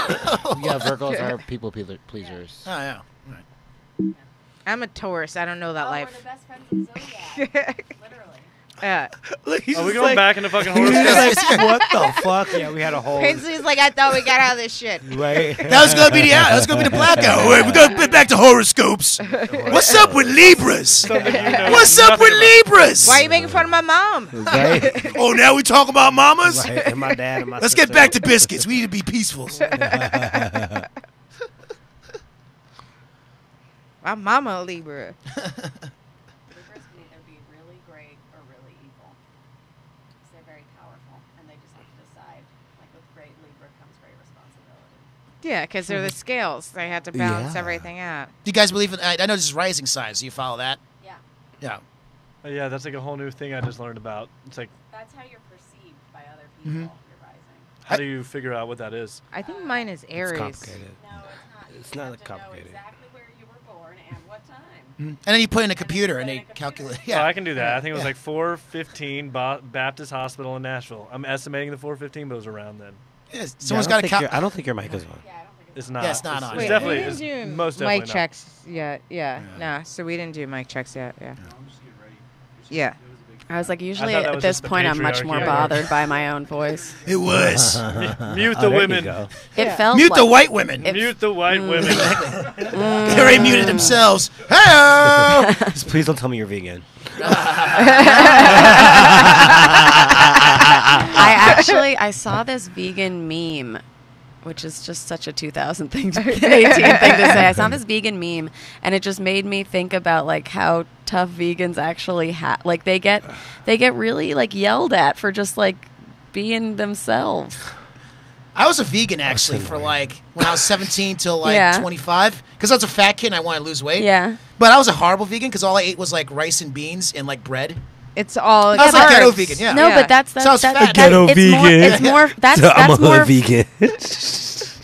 Yeah, Virgos are people pleasers. Oh, yeah. Right. I'm a Taurus. I don't know that life. We're the best friends in Zodiac. Literally. Are we going back into fucking horoscopes? Like, what the fuck? Yeah, we had a whole. Princely's like, I thought we got out of this shit. Right. That was gonna be the blackout. We're gonna get back to horoscopes. What's up with Libras? What's up with Libras? Why are you making fun of my mom? Right. Oh, now we talk about mamas. Right. And my dad and my Let's sister. get back to biscuits. We need to be peaceful. My mama a Libra. Libras can either be really great or really evil. Because they're very powerful, and they just have to decide. Like with great Libra comes great responsibility. Yeah, because they're the scales. They have to balance everything out. Do you guys believe in? I know this is rising signs. Do you follow that? Yeah. Yeah. Yeah, that's like a whole new thing I just learned about. It's like, That's how you're perceived by other people. You're rising. how do you figure out what that is? I think mine is Aries. It's complicated. No, it's not. It's You not have to complicated. know exactly where you were born and what time. And then you put in a computer and they calculate. Oh, Yeah. I can do that. I think it was like 415 Baptist Hospital in Nashville. I'm estimating the 415, but it was around then. Yeah, someone's got to count. I don't think your mic is on. Yeah, I don't think It's not. Yeah, it's not on. It's Wait, definitely. we It's didn't do most definitely mic not. checks yet. Yeah. No, so we didn't do mic checks yet. Yeah. Yeah. I was like, usually thought that at was this just the point, I'm much patriarchy more of it. bothered by my own voice. It was. Mute Oh, the there you women. go. It felt Mute like the white women. Mute the white women. They already muted themselves. Hey! Just please don't tell me you're vegan. I saw this vegan meme, which is just such a 2018 thing to say. I saw this vegan meme, and it just made me think about like how tough vegans actually have. Like they get really like yelled at for just like being themselves. I was a vegan actually for like when I was 17 till like 25 because I was a fat kid and I wanted to lose weight. Yeah. But I was a horrible vegan because all I ate was like rice and beans and like bread. It's all. I was like ghetto vegan. Yeah. No, but that's So I was fat. Ghetto it's vegan. More, it's more. That's I'm a more. hood vegan.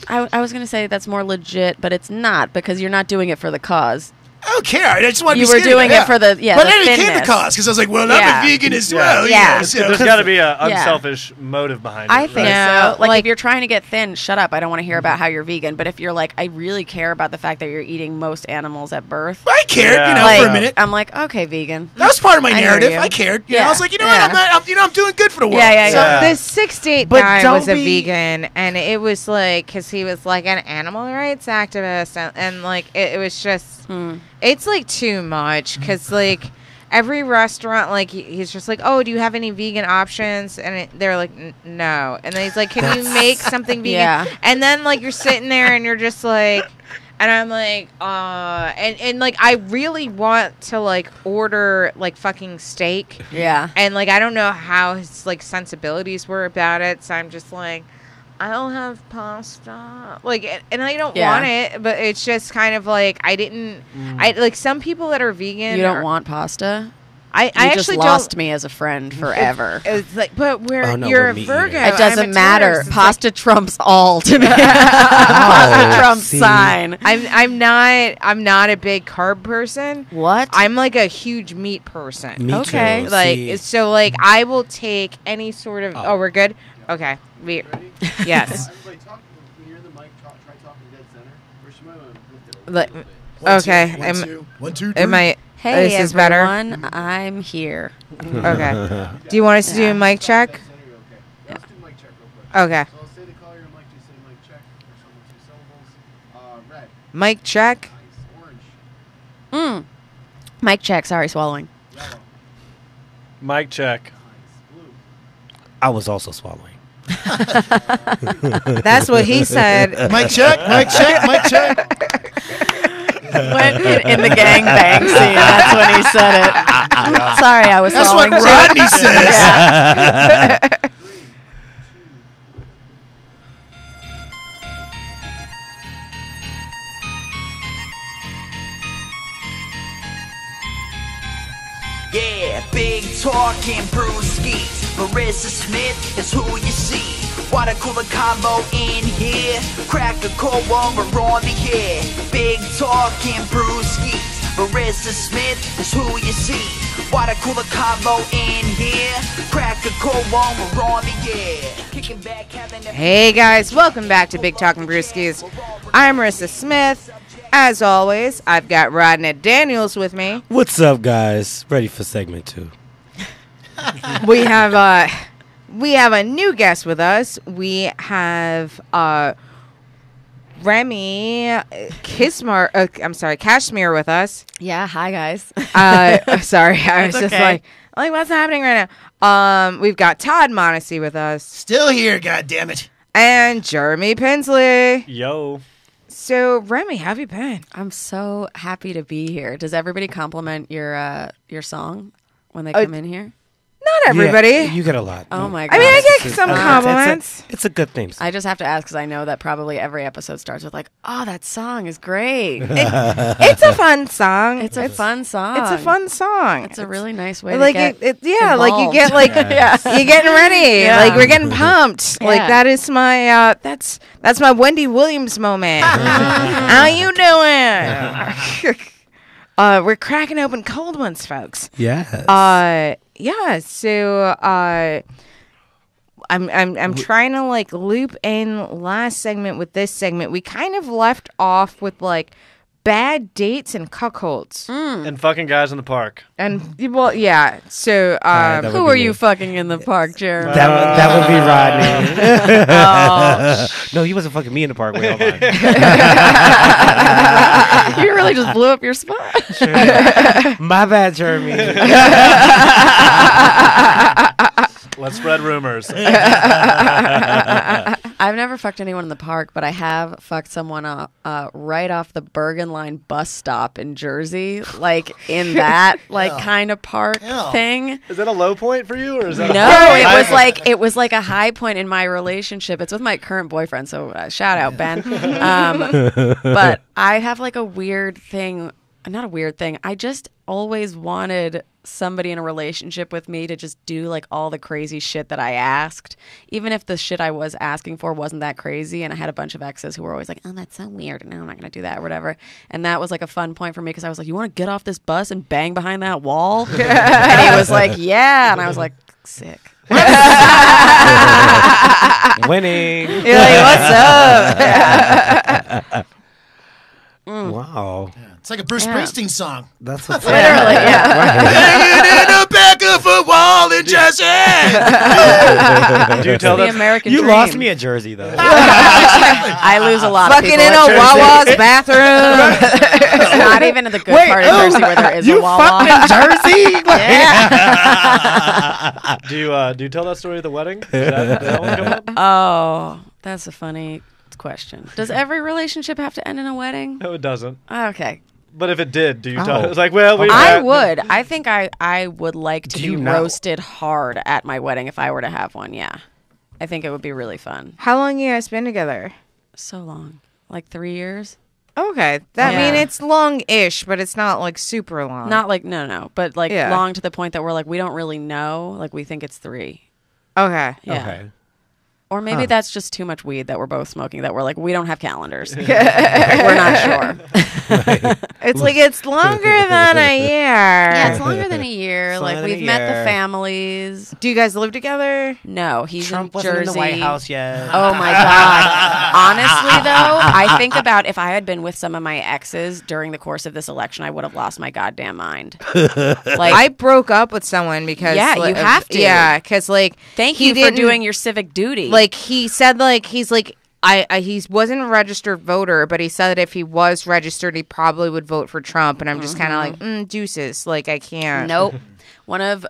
I was gonna say that's more legit, but it's not because you're not doing it for the cause. I don't care. I just want to be You were skinny. doing it for the But the then it became the thinness. cause because I was like, well, Yeah. I'm a vegan as Yeah. well. Yeah. So- There's got to be an Yeah. unselfish motive behind it. I think No, so. Like, like- if you're trying to get thin, shut up. I don't want to hear about how you're vegan. But if you're like, I really care about the fact that you're eating most animals at birth. I cared, Yeah. for a Like, minute. I'm like, okay, vegan. That was part of my I hear narrative. you. I cared. You Yeah. know, I was like, you know Yeah. what? I'm doing good for the world. Yeah. Yeah. This 6'8" But guy don't was a be- vegan, and it was like, because he was like an animal rights activist, and like it was just, it's like too much, because like every restaurant, like he's just like, oh, do you have any vegan options? And they're like, no. And then he's like, can you make something vegan? Yeah. And then like you're sitting there and you're just like. And I'm like, and like I really want to like order like fucking steak. Yeah. And like I don't know how his like sensibilities were about it, so I'm just like, I'll have pasta. Like, and I don't Yeah. want it, but it's just kind of like I didn't. I like some people that are vegan. You don't are- want pasta? I You actually just lost don't. me as a friend forever. It's like, but we're Oh, no, you're we're a meat Virgo. eaters. It doesn't I'm a matter. Taurus. It's Pasta trumps all to me. Pasta trumps see. sign. I'm not a big carb person. What? I'm like a huge meat person. Me Okay. too. Like See, so, like I will take any sort of. Oh, we're good. Okay. We. Yes. Everybody talk, when you're in the mic, try talking dead center. First, you might want to lift it a Like, little bit. okay. One, two, 1, 2, 3. Am I? Hey, this is better. everyone. I'm here. Okay. Do you want us to do Yeah. a mic check? Dead center, you're okay. Yeah, let's do mic check real quick. Okay. So I'll say the color of your mic, just say mic check. First one with 2 syllables. Red. Mic check. Nice. Orange. Mic check. Sorry, swallowing. Yellow. Mic check. Nice. Blue. I was also swallowing. That's what he said. Mic check, mic check, mic check. When in the gangbang scene, that's when he said it. Sorry, I was That's what swallowing. Rodney says. Yeah, big talking Brewskis. Marissa Smith is who you see. Water cooler combo in here. Crack a cold one, we're on the air. Big talking Brewskis. Marissa Smith is who you see. Water cooler combo in here. Crack a cold one, we're on the air. Kicking back, having a Hey guys, welcome back to Big Talking Brewskis. I'm Marissa Smith. As always, I've got Rodney Daniels with me. What's up, guys? Ready for segment 2. We have a new guest with us. We have Remy Cashmere with us. Yeah, hi guys. Sorry, I was It's just okay. like what's happening right now? We've got Todd Monacy with us Still here, goddammit. and Jeremy Pinsley. Yo. So Remy, how have you been? I'm so happy to be here. Does everybody compliment your song when they come in here? Not everybody. Yeah, you get a lot. Oh my god. I mean, I get some compliments. It's a good thing. I just have to ask because I know that probably every episode starts with like, "Oh, that song is great." It's a fun song. It's a fun song. It's a fun song. It's a really nice way like to get yeah, like you get like involved. you're getting ready, Yeah. like we're getting pumped. Like Yeah. that is my that's my Wendy Williams moment. How you doing? We're cracking open cold ones, folks. Yes. Yeah. So I'm trying to like loop in last segment with this segment. We kind of left off with like bad dates and cuckolds. And fucking guys in the park. And well, yeah. So that would Who be are me. you fucking in the park, Jeremy? That would be Rodney. Oh. No, he wasn't fucking me in the park. Wait, hold on. You really just blew up your spot. My bad, Jeremy. Let's spread rumors. I've never fucked anyone in the park, but I have fucked someone right off the Bergen Line bus stop in Jersey, like in that kind of park thing. Is that a low point for you, or is that No, a it was like a high point in my relationship. It's with my current boyfriend, so shout out Ben. But I have like a weird thing. Not a weird thing. I just always wanted somebody in a relationship with me to just do like all the crazy shit that I asked, even if the shit I was asking for wasn't that crazy. And I had a bunch of exes who were always like, "Oh, that's so weird. No, I'm not going to do that," or whatever. And that was like a fun point for me because I was like, "You want to get off this bus and bang behind that wall?" And he was like, "Yeah," and I was like, "Sick." Winning. you're like, what's up? Wow. It's like a Bruce Yeah. Springsteen song. That's what's Literally, yeah. Hanging in the back of a wall in Jersey. Do you tell The that? American You dream. lost me at Jersey, though. I lose a lot of Fucking people in at a Jersey. Wawa's bathroom. It's not even in the good part of Jersey where there is a Wawa. Jersey? Yeah. Do you tell that story at the wedding? Did that one come up? Oh, that's a funny question. Does every relationship have to end in a wedding? No, it doesn't. Okay. But if it did, do you tell? Oh. It's like, well, we. I would. I think I would like to Do be you know? roasted hard at my wedding if I were to have one. Yeah. I think it would be really fun. How long you guys been together? So long. Like 3 years? Okay, that Yeah. mean it's long-ish, but it's not like super long. Not like, no. But like Yeah. long to the point that we're like, we don't really know. Like we think it's 3. okay. Yeah. Okay. Or maybe that's just too much weed that we're both smoking that we're like, we don't have calendars. We're not sure. It's like it's longer than a year. Yeah, it's longer than a year. It's Like longer than we've a met the year. families. Do you guys live together? No, he's Trump in wasn't Jersey. in the White House yet. Oh my God. Honestly, though, I think about if I had been with some of my exes during the course of this election, I would have lost my goddamn mind. Like, I broke up with someone because Yeah, like, you have to. Yeah, because like thank he you for didn't- doing your civic duty. Like he said, like he's like he wasn't a registered voter, but he said that if he was registered, he probably would vote for Trump. And I'm just kind of like, deuces. Like I can't. nope. One of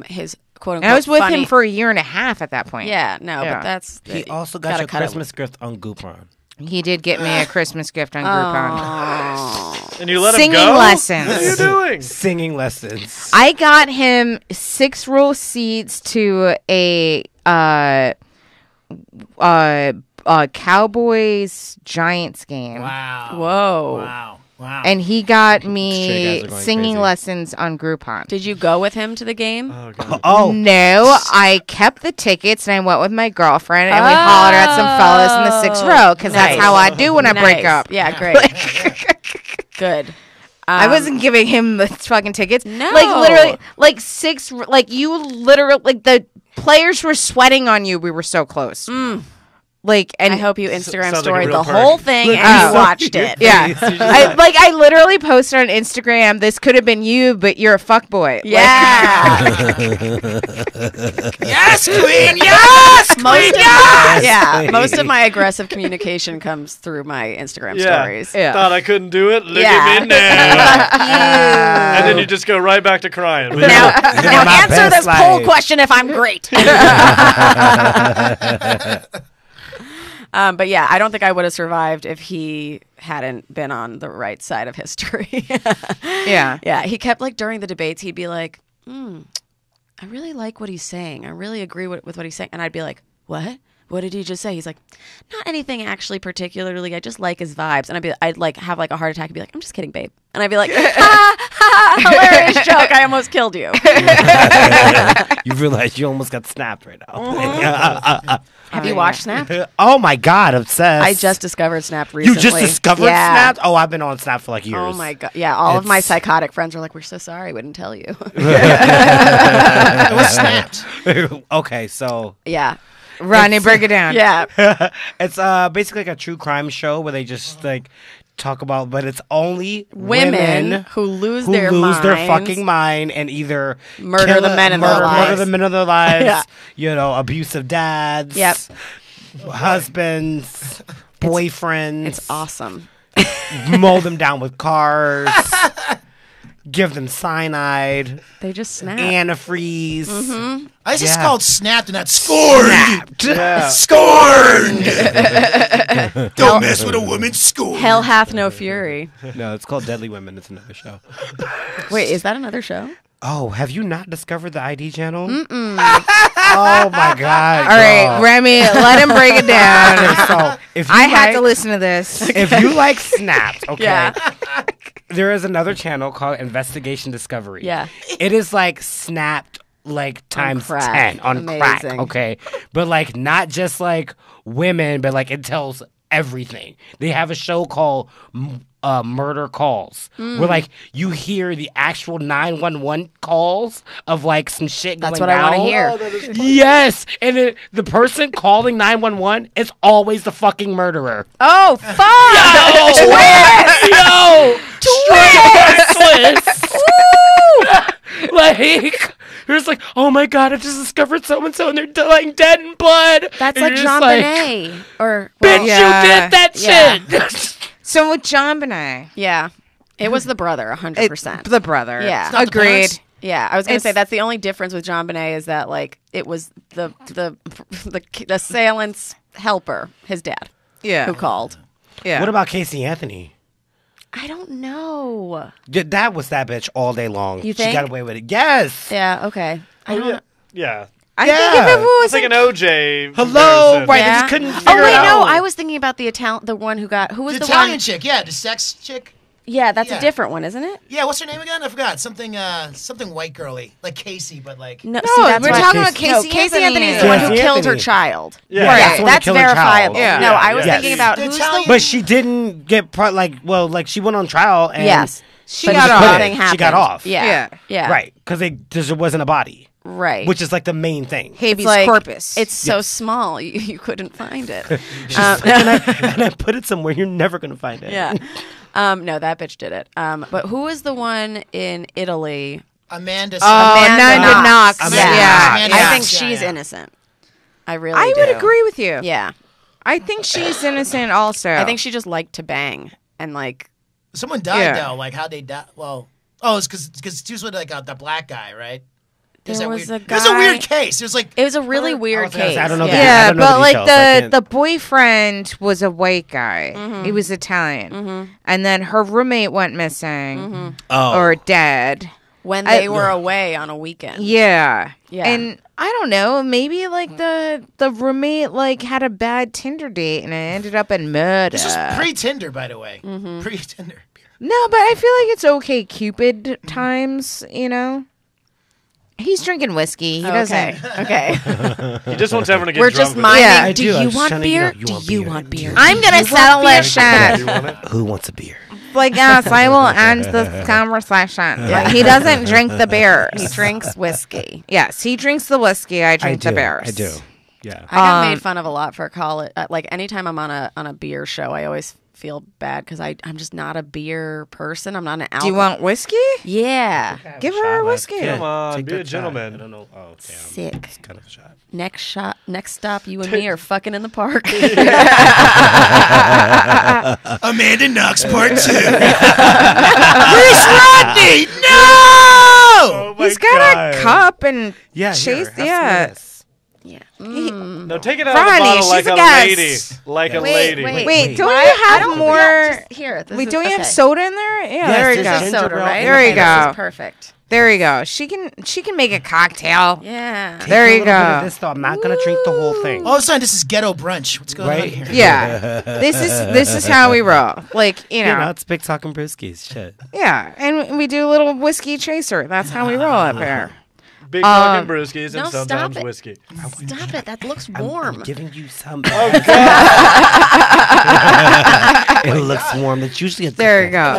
his quote unquote. And I was with funny, him for a year and a half at that point. Yeah, no, Yeah. but that's He also got gotta your cut it. Christmas gift on Groupon. He did get me a Christmas gift on Groupon. Oh. And you let Singing him go? lessons. What are you doing? Singing lessons. I got him 6-row seats to a Cowboys Giants game. Wow. Whoa. Wow. Wow. And he got Sure, me you guys are going singing crazy. lessons on Groupon. Did you go with him to the game? Oh god. Oh, No, I kept the tickets and I went with my girlfriend and we hollered at some fellas in the 6th row because that's Nice. how I do when I break Nice. up. Yeah, great. Good. I wasn't giving him the fucking tickets. No. Like literally, like you literally, like the players were sweating on you. We were so close. Like, and I hope you Instagram Sounds like a storied real the perk. whole thing and Oh. you watched it. yeah, I literally posted on Instagram. This could have been you, but you're a fuckboy. Yeah. Yes, queen. Yes, queen. Yes. Yeah. Most of my aggressive communication comes through my Instagram stories. Yeah. Thought I couldn't do it. Look Yeah. at me now. And then You. you just go right back to crying. Now my answer best this poll life. question if I'm great. But yeah, I don't think I would have survived if he hadn't been on the right side of history. Yeah. Yeah, he kept like during the debates, he'd be like, I really like what he's saying. I really agree with what he's saying. And I'd be like, what? What did he just say? He's like, not anything actually particularly. I just like his vibes. And I'd like have like a heart attack and be like, I'm just kidding, babe. And I'd be like, hilarious joke. I almost killed you. you realize you almost got snapped right now. Have you watched Snap? Oh my god, obsessed. I just discovered Snap You recently. just discovered Yeah. Snap? Oh, I've been on Snap for like years. Oh my god! Yeah, all of my It's- psychotic friends were like, "We're so sorry, wouldn't tell you." It was snapped. Okay, so yeah, Ronnie, break it down. yeah. it's basically like a true crime show where they just like talk about, but it's only Women who lose who their lose their minds. fucking mind and either Murder kill the men in their murder lives. the men of their lives. Yeah. You know, abusive dads. Yep. Husbands, boyfriends. It's awesome. Mow them down with cars. Give them cyanide, They just snap. antifreeze. I guess it's Yeah. called snapped and not scorned. Yeah. Scorned. Don't mess with a woman. Scorned. Hell hath no fury. No, it's called Deadly Women. It's another show. Wait, is that another show? Oh, have you not discovered the ID channel? Oh my god! All right, Remy, let him break it down. So if you I had to like- listen to this. If you like Snapped, okay, Yeah. there is another channel called Investigation Discovery. Yeah. It is like Snapped like times crack. 10 on crack, Amazing. okay? But like not just like women, but like it tells everything. They have a show called Murder Calls, where like you hear the actual 911 calls of like some shit That's going what I want to down. hear. Yes, and the person calling 911 is always the fucking murderer. Oh fuck! Yo, twist! Like, there's like, oh my god, I just discovered so and so, and they're like dead in blood. That's And like you're Jean just Benet. Or Bitch, Yeah. you did that Yeah. shit. So with John Benet, yeah, it was the brother, 100%. the brother. Yeah. not the Agreed. parents? Yeah, I was gonna say It's- that's the only difference with Jean Benet is that like it was the assailant's helper, his dad, Yeah. who called. Yeah. What about Casey Anthony? I don't know. Yeah, that was that bitch all day long. You She think? got away with it. Yes. Yeah. Okay. I don't. Yeah. I think if Yeah. it was It's like an OJ. Hello, comparison. right? Yeah. They just couldn't Oh figure wait, it out. no. I was thinking about the one who got who was The the Italian one. chick, yeah, the sex chick. Yeah, that's Yeah. a different one, isn't it? Yeah, what's her name again? I forgot. Something white girly, like Casey, but like. No, No, see, that's we're why- talking about Casey- No, Casey, Casey Anthony is the Casey one who killed her Anthony. child. Yeah. Right. That's the one That's that killed her child. verifiable. Yeah. No, I was Yeah. thinking about The who's Italian- the But she didn't get like she went on trial and yes. She But got nothing off. happened. She got off. Yeah. Yeah. Yeah. right because there wasn't a body, Right. which is like the main thing. Habeas like, corpus. It's so small you couldn't find it. And I put it somewhere you're never gonna find it. Yeah. No, that bitch did it. But who was the one in Italy? Amanda. Amanda Knox. Amanda Yeah. Amanda I Knox, think yeah, she's yeah. innocent. I really I do. would agree with you. Yeah. I think she's innocent also. I think she just liked to bang and like Someone died Yeah. though. Like how they died? Well, oh, it's because she was with like the black guy, right? There's There that was weird, a It was a guy- weird case. It was like it was a really weird was gonna say, case. I don't know the- yeah. I Yeah, don't know but the like details, I can't- the boyfriend was a white guy. He was Italian, and then her roommate went missing Oh. or dead. When I- they were away on a weekend. Yeah, Yeah. And I don't know, maybe like the roommate like had a bad Tinder date and it ended up in murder. this was pre-Tinder, by the way. Pre-Tinder. No, but I feel like it's okay Cupid times, you know? He's drinking whiskey. He doesn't. Okay. He just wants everyone to get We're drunk. just with minding. Yeah, I do do. I'm you just want trying to beer? get- Do you want beer? I'm going to settle this it. shit. You want it? Who wants a beer? Like, yes, I will end this conversation. Like, he doesn't drink the beers. He drinks whiskey. Yes, he drinks the whiskey. I drink the beers. I do. Yeah. I got made fun of a lot for college. Like anytime I'm on a beer show, I always feel bad because I'm just not a beer person. I'm not an alcohol. Do you want whiskey? Yeah. Give her a whiskey. Come on, Take be a that shot. gentleman. I don't know. Oh, damn. Sick. It's kind of a shot. Next stop, you and me are fucking in the park. Amanda Knox Part 2. Where's Rodney? No! Oh my He's got God. a cup and Yeah. chase. Here, have some of Yeah. this. Yeah. No, take it out of Ronnie, the bottle like she's a a guest. lady. Like a lady. Wait, don't Why- you I have don't- more? yeah, just here. This Wait, is- don't you have okay. soda in there? Yeah, Yes, there you there's go. ginger Soda, ale. right? There you Okay, this go. is perfect. There you go. She can make a cocktail. Yeah. There Take you a little bit of go. this, though. I'm not gonna drink the whole thing. All of a sudden, this is ghetto brunch. What's going on Right? here? Yeah, this is how we roll. Like you You know, know, it's big talking brewskis. Shit. yeah, and we do a little whiskey chaser. That's how we roll up here. Big talking brewskis and no, stop sometimes it. whiskey. Stop it. That looks I'm warm. giving you some. Oh, It looks warm. It's usually a good There you thing. go.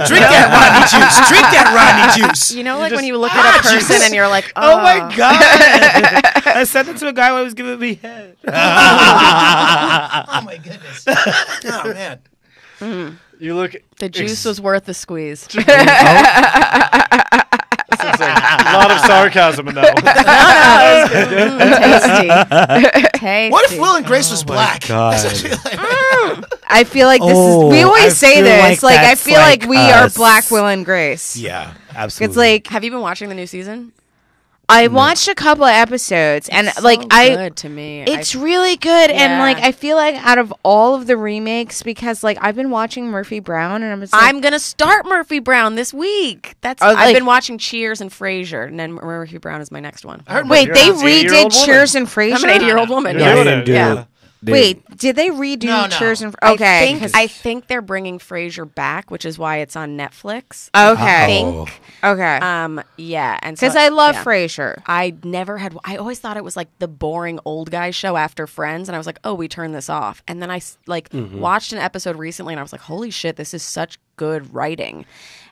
Drink that Rodney juice. Drink that Rodney juice. You know, like when just- you look at a person Jesus. and you're like, Oh my god! I said it to a guy when he was giving me head. Oh my goodness. Oh man. You look. The juice was worth the squeeze. It's a lot of sarcasm in that one. Tasty. What if Will and Grace was black? God. I feel like this Oh, is. We I always say feel this. like Like I that's feel like like we are us. Black Will and Grace. Yeah, absolutely. It's like Have you been watching the new season? I watched a couple of episodes and So like I. good to me. It's really good, and Yeah. like I feel like out of all of the remakes, because like I've been watching Murphy Brown, and I'm just like, I'm gonna start Murphy Brown this week. That's Oh, I've like- been watching Cheers and Frasier, and then Murphy Brown is my next one. I heard wait, You're they an 80-year-old redid woman. Cheers and Frasier. I'm an 80-year-old woman. You're Yeah. doing it. Yeah. Wait, did they redo No, no. Cheers and Okay, I think they're bringing Frasier back, which is why it's on Netflix. okay, Oh. okay, Yeah, and because so, I love yeah. Frasier. I never had. I always thought it was like the boring old guy show after Friends, and I was like, "Oh, we turned this off." And then I watched an episode recently, and I was like, "Holy shit, this is such good writing."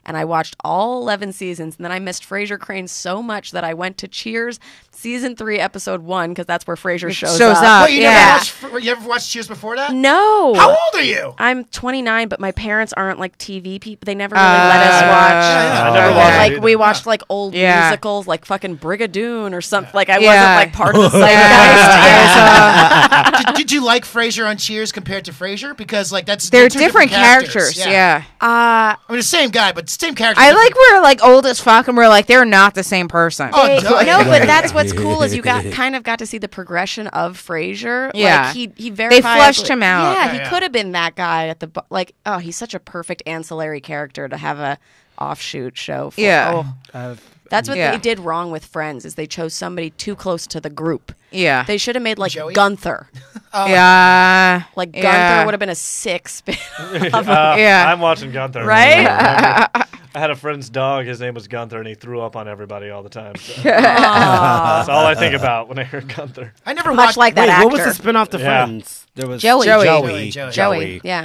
And I watched all 11 seasons, and then I missed Frasier Crane so much that I went to Cheers season 3, episode 1, because that's where Frasier shows up. Wait, you ever watched Cheers before that? No. How old are you? I'm 29, but my parents aren't like TV people. They never really let us watch. I never Okay. watched it Like either. we watched like old Yeah. musicals, like fucking Brigadoon or something. Like I Yeah. wasn't like part of the zeitgeist. Did you like Frasier on Cheers compared to Frasier? Because like They're two different characters. Yeah. I mean, the same guy, but same character. I like we're like old as fuck, and we're like they're not the same person. Oh, They- duh. no, but that's what's cool is you kind of got to see the progression of Frasier. Yeah. like, he verifiably, fleshed him out. Yeah, Yeah, he yeah. could have been that guy at the like. Oh, he's such a perfect ancillary character to have a offshoot show. For. Yeah. Oh. That's what Yeah. they did wrong with Friends is they chose somebody too close to the group. Yeah, They should have made like Joey? Gunther. yeah, Like Yeah. Gunther would have been a 6. Yeah. I'm watching Gunther. Right? I had a friend's dog. His name was Gunther, and he threw up on everybody all the time. So. That's all I think about when I hear Gunther. I never Much watched like that Wait, actor. what was the spinoff to Yeah. Friends? There was Joey. Joey. Joey. Yeah.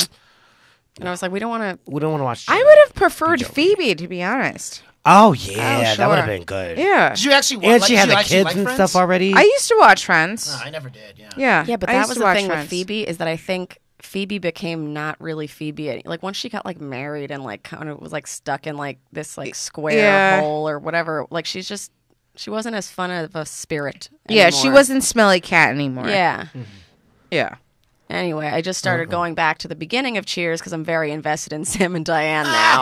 And I was like, we don't want to. We don't want to watch. I would have preferred Phoebe, to be honest. Oh yeah, that would have sure. been good. Yeah, Did you actually? And like, she did had you the actually kids like and Friends? stuff already. I used to watch Friends. No, I never did. Yeah. Yeah, Yeah, but I that used was to the watch thing Friends. with Phoebe is that I think Phoebe became not really Phoebe. Like once she got like married and like kind of was like stuck in like this like square Yeah. hole or whatever. Like she wasn't as fun of a spirit. Yeah, she anymore. wasn't Smelly Cat anymore. Yeah. yeah. Anyway, I just started going back to the beginning of Cheers because I'm very invested in Sam and Diane now.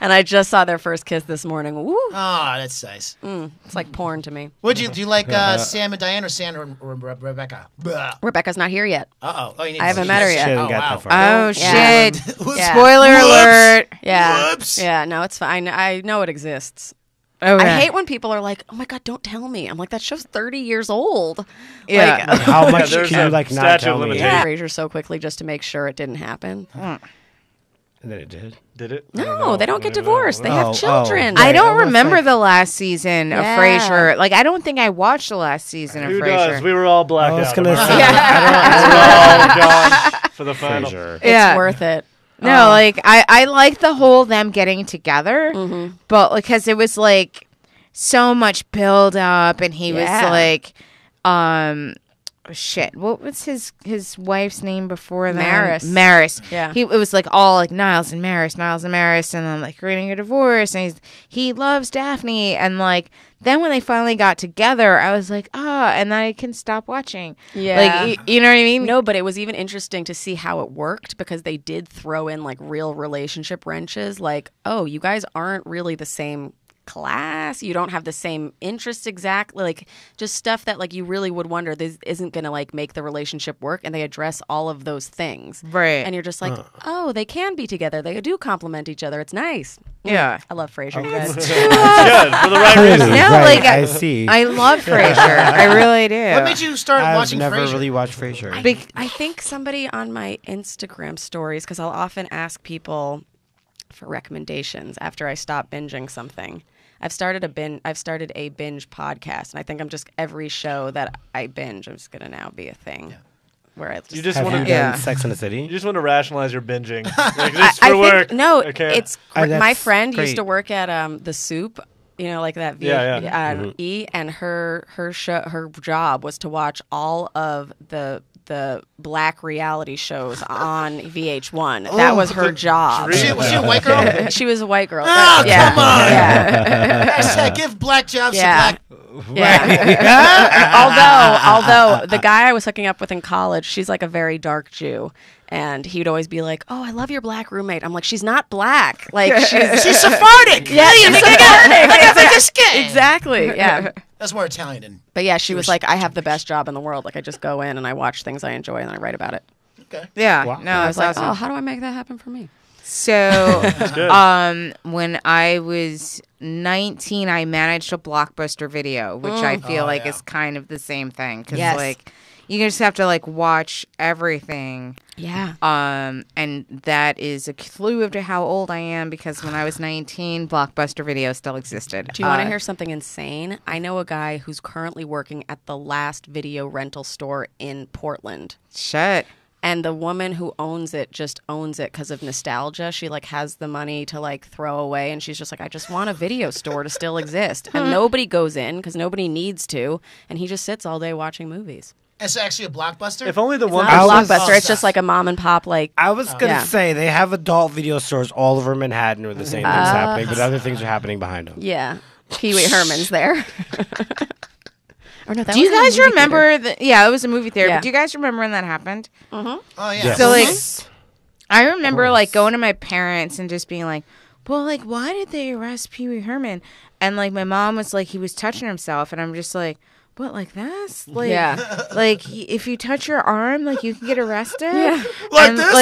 And I just saw their first kiss this morning. Woo! Oh, that's nice. It's like porn to me. Do you like Sam and Diane or Sam and Rebecca? Uh Rebecca's not here yet. oh. Oh, you need I haven't to- met her yet. She hasn't Oh, got wow. that far. Oh Yeah. shit! Whoops. Spoiler Whoops. alert! Yeah. Whoops. Yeah, no, it's fine. I know it exists. Okay. I hate when people are like, "Oh my god, don't tell me." I'm like, "That show's 30 years old." Yeah. Like, How much there's can a you like not statute tell of me? limitations. yeah, Frasier so quickly just to make sure it didn't happen. And then it did. Did it? No, they don't get I divorced. They Oh, have children. oh. I Right, don't was remember like- the last season of Yeah. Frasier. Like, I don't think I watched the last season of Who Frasier. does? We were all blacked I was out. gonna am I say, right? We were all gone for the final. Frasier. It's Yeah. worth it. No, Oh. like I like the whole them getting together, but because it was like so much build up, and he Yeah. was like, shit, what was his wife's name before that? Maris. Maris. Yeah. It was like all like Niles and Maris, and then like getting a divorce, and he loves Daphne, and like then when they finally got together, I was like, and then I can stop watching. Yeah. Like you know what I mean? No, but it was even interesting to see how it worked because they did throw in like real relationship wrenches. Like, oh, you guys aren't really the same class. You don't have the same interests exactly. Like, just stuff that like you really would wonder this isn't going to like make the relationship work. And they address all of those things. Right. And you're just like, oh, they can be together. They do complement each other. It's nice. Yeah. I love Frasier. You guys. Good for the right reason. No, Right, like I see. I love Frasier. I really do. What made you start I've watching never Frasier? really watched Frasier. I think somebody on my Instagram stories, because I'll often ask people for recommendations after I stop binging something. I've started a binge podcast, and I think I'm just every show that I binge, I'm just gonna now be a thing where I You just Have want you to. done Yeah. Sex in the City? You just want to rationalize your binging. Like, this for work. think no, Okay. it's Oh, that's my friend great. used to work at the Soup, you know, like that. Yeah, yeah. E, and her job was to watch all of the black reality shows on VH1. That was her job. Was she a white girl? She was a white girl. Oh, yeah. come on. Yeah. Hashtag give black jobs Yeah. to black. Yeah. although the guy I was hooking up with in college, she's like a very dark Jew. And he would always be like, "Oh, I love your black roommate." I'm like, "She's not black. Like She's Sephardic. yeah, you she's think I got this skin? exactly. Yeah." That's more Italian than. But yeah, she was like, "I have the best job in the world. Like I just go in and I watch things I enjoy and then I write about it." Okay. Yeah. Wow. No, I it's was like, awesome. "Oh, how do I make that happen for me?" So, good. when I was 19, I managed a Blockbuster Video, which I feel like is kind of the same thing because Yes. like you just have to like watch everything. Yeah. And that is a clue of to how old I am because when I was 19, Blockbuster Video still existed. Do you want to hear something insane? I know a guy who's currently working at the last video rental store in Portland. Shit. And the woman who owns it just owns it because of nostalgia. She like has the money to like throw away, and she's just like, I just want a video store to still exist. And nobody goes in because nobody needs to, and he just sits all day watching movies. It's actually a Blockbuster. If only the It's one. not a I was- Blockbuster. It's just like a mom and pop like. I was gonna Yeah. say they have adult video stores all over Manhattan where the same things happening, but other things are happening behind them. Yeah, Pee Wee Herman's there. Or no, that Do you was in a guys movie remember yeah, it was a movie theater. Yeah. But do you guys remember when that happened? Oh yeah. Yes. So like I remember like going to my parents and just being like, well, like why did they arrest Pee Wee Herman? And like my mom was like he was touching himself and I'm just like, what, like this? Like Yeah. like if you touch your arm, like you can get arrested? Yeah. Like and, this?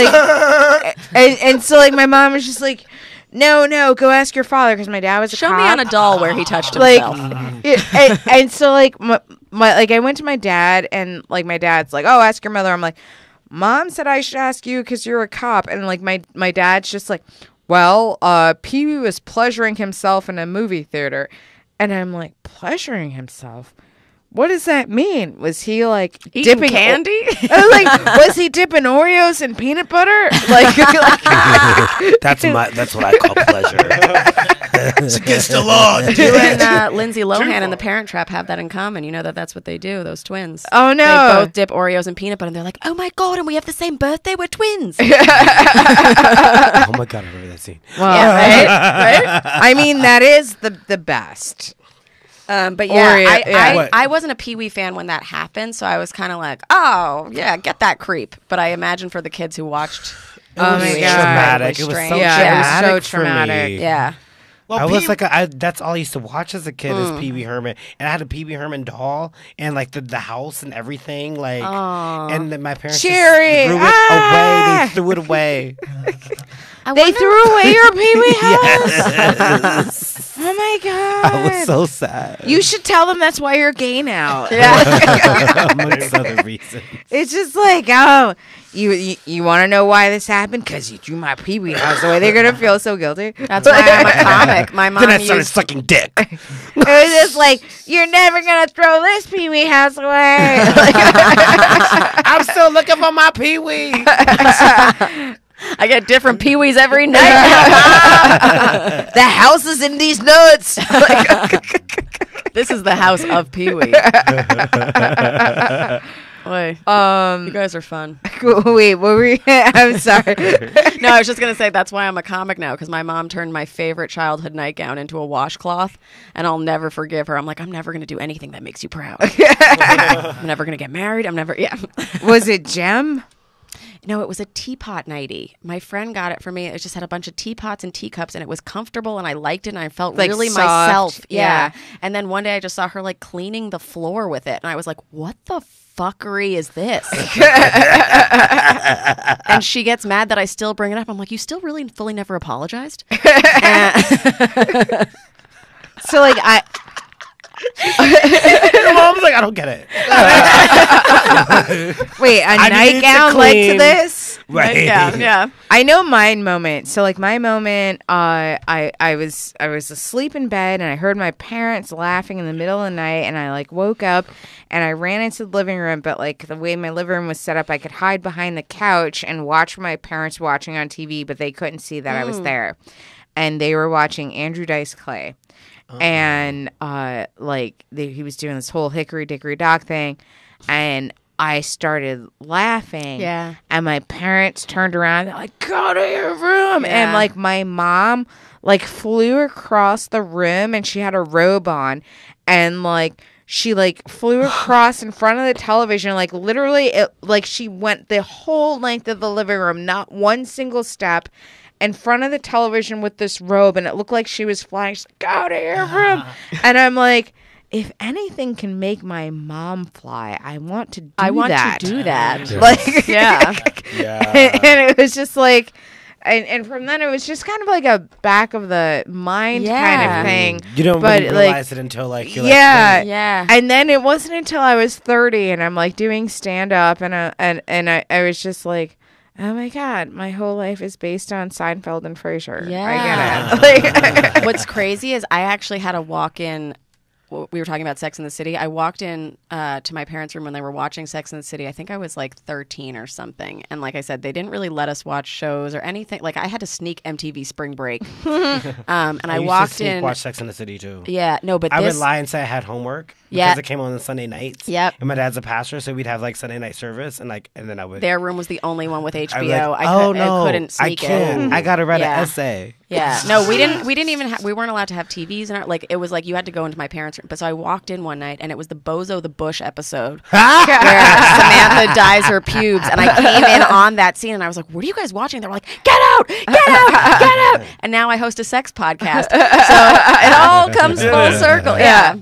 Like, and so like my mom was just like, no, go ask your father because my dad was a Show cop. me on a doll where he touched Like, himself. and so like my like I went to my dad and like my dad's like, oh, ask your mother. I'm like, Mom said I should ask you because you're a cop. And like my dad's just like, well, Pee Wee was pleasuring himself in a movie theater, and I'm like, pleasuring himself. What does that mean? Was he like Eating dipping candy? I was like, was he dipping Oreos in peanut butter? Like That's what I call pleasure. It's against the law. You and Lindsay Lohan and The Parent Trap have that in common. You know that's what they do, those twins. Oh, no. They both dip Oreos in peanut butter, and they're like, oh my God, and we have the same birthday, we're twins. Oh my god, I remember that scene. well, Yeah, right? I mean, that is the best. But yeah, Oreo, yeah. What? I wasn't a Pee Wee fan when that happened, so I was kind of like, oh, yeah, get that creep. But I imagine for the kids who watched Oh my Pee Wee, God. Traumatic. really It was so strange. Yeah, it was so traumatic for traumatic. me. Yeah. Well, I was like, that's all I used to watch as a kid is Pee Wee Herman, and I had a Pee Wee Herman doll, and like the house and everything, like, and then my parents Cherry! just threw it away. They threw it away. They threw away your Pee Wee house. Yes. Oh my god! I was so sad. You should tell them that's why you're gay now. Amongst other reasons. It's just like, oh, you want to know why this happened? Because you threw my Pee Wee house away. They're gonna feel so guilty. That's why I'm a comic. My mom Then I started used sucking dick. It was just like, you're never gonna throw this Pee Wee house away. I'm still looking for my Pee Wee. I get different Pee-wees every night. The house is in these nuts. This is the house of Pee-wee. Wait, you guys are fun. Wait, what were you? I'm sorry. No, I was just going to say that's why I'm a comic now, because my mom turned my favorite childhood nightgown into a washcloth, and I'll never forgive her. I'm like, I'm never going to do anything that makes you proud. I'm never going to get married. Was it Gem? No, it was a teapot nightie. My friend got it for me. It just had a bunch of teapots and teacups, and it was comfortable, and I liked it, and I felt like really soft. myself. Yeah. And then one day I just saw her like cleaning the floor with it, and I was like, what the fuckery is this? And she gets mad that I still bring it up. I'm like, you still really fully never apologized? So like Your mom's like, I don't get it. wait, a I needed to nightgown like to clean. this? Right. Yeah. I know my moment. So like my moment, I was asleep in bed and I heard my parents laughing in the middle of the night, and I like woke up and I ran into the living room, but like the way my living room was set up, I could hide behind the couch and watch my parents watching on TV, but they couldn't see that I was there. And they were watching Andrew Dice Clay. And he was doing this whole hickory dickory dock thing, and I started laughing. Yeah. And my parents turned around. They're like, "Go to your room!" Yeah. And like my mom like flew across the room, and she had a robe on, and like she like flew across in front of the television, like literally, she went the whole length of the living room, not one single step, in front of the television with this robe, and it looked like she was flying. She's like, "Go to your room." And I'm like, if anything can make my mom fly, I want to do that. I want to do that. Like, Yeah. and it was just like, and from then it was just kind of like a back of the mind kind of thing. You don't but really realize it until like you're yeah, like, Yeah. And then it wasn't until I was 30 and I'm like doing stand up, and I was just like, oh my God, my whole life is based on Seinfeld and Frasier. Yeah. I get it. Like, What's crazy is I actually had a walk-in. We were talking about Sex in the City. I walked in to my parents' room when they were watching Sex in the City. I think I was like 13 or something. And like I said, they didn't really let us watch shows or anything. Like I had to sneak MTV Spring Break. And I used walked to in. watch Sex in the City too. Yeah, no, but I this. would lie and say I had homework Yeah. because it came on Sunday nights. Yep. And my dad's a pastor, so we'd have like Sunday night service, and then I would. Their room was the only one with HBO. I'd be like, I couldn't sneak can't. in. I gotta write Yeah. an essay. Yeah, no, we didn't even we weren't allowed to have TVs in our, like it was like you had to go into my parents' room. But so I walked in one night and it was the Bozo the Bush episode where Samantha dyes her pubes, and I came in on that scene and I was like, "What are you guys watching?" They were like, "Get out, get out, get out!" And now I host a sex podcast, so it all comes full circle. Yeah.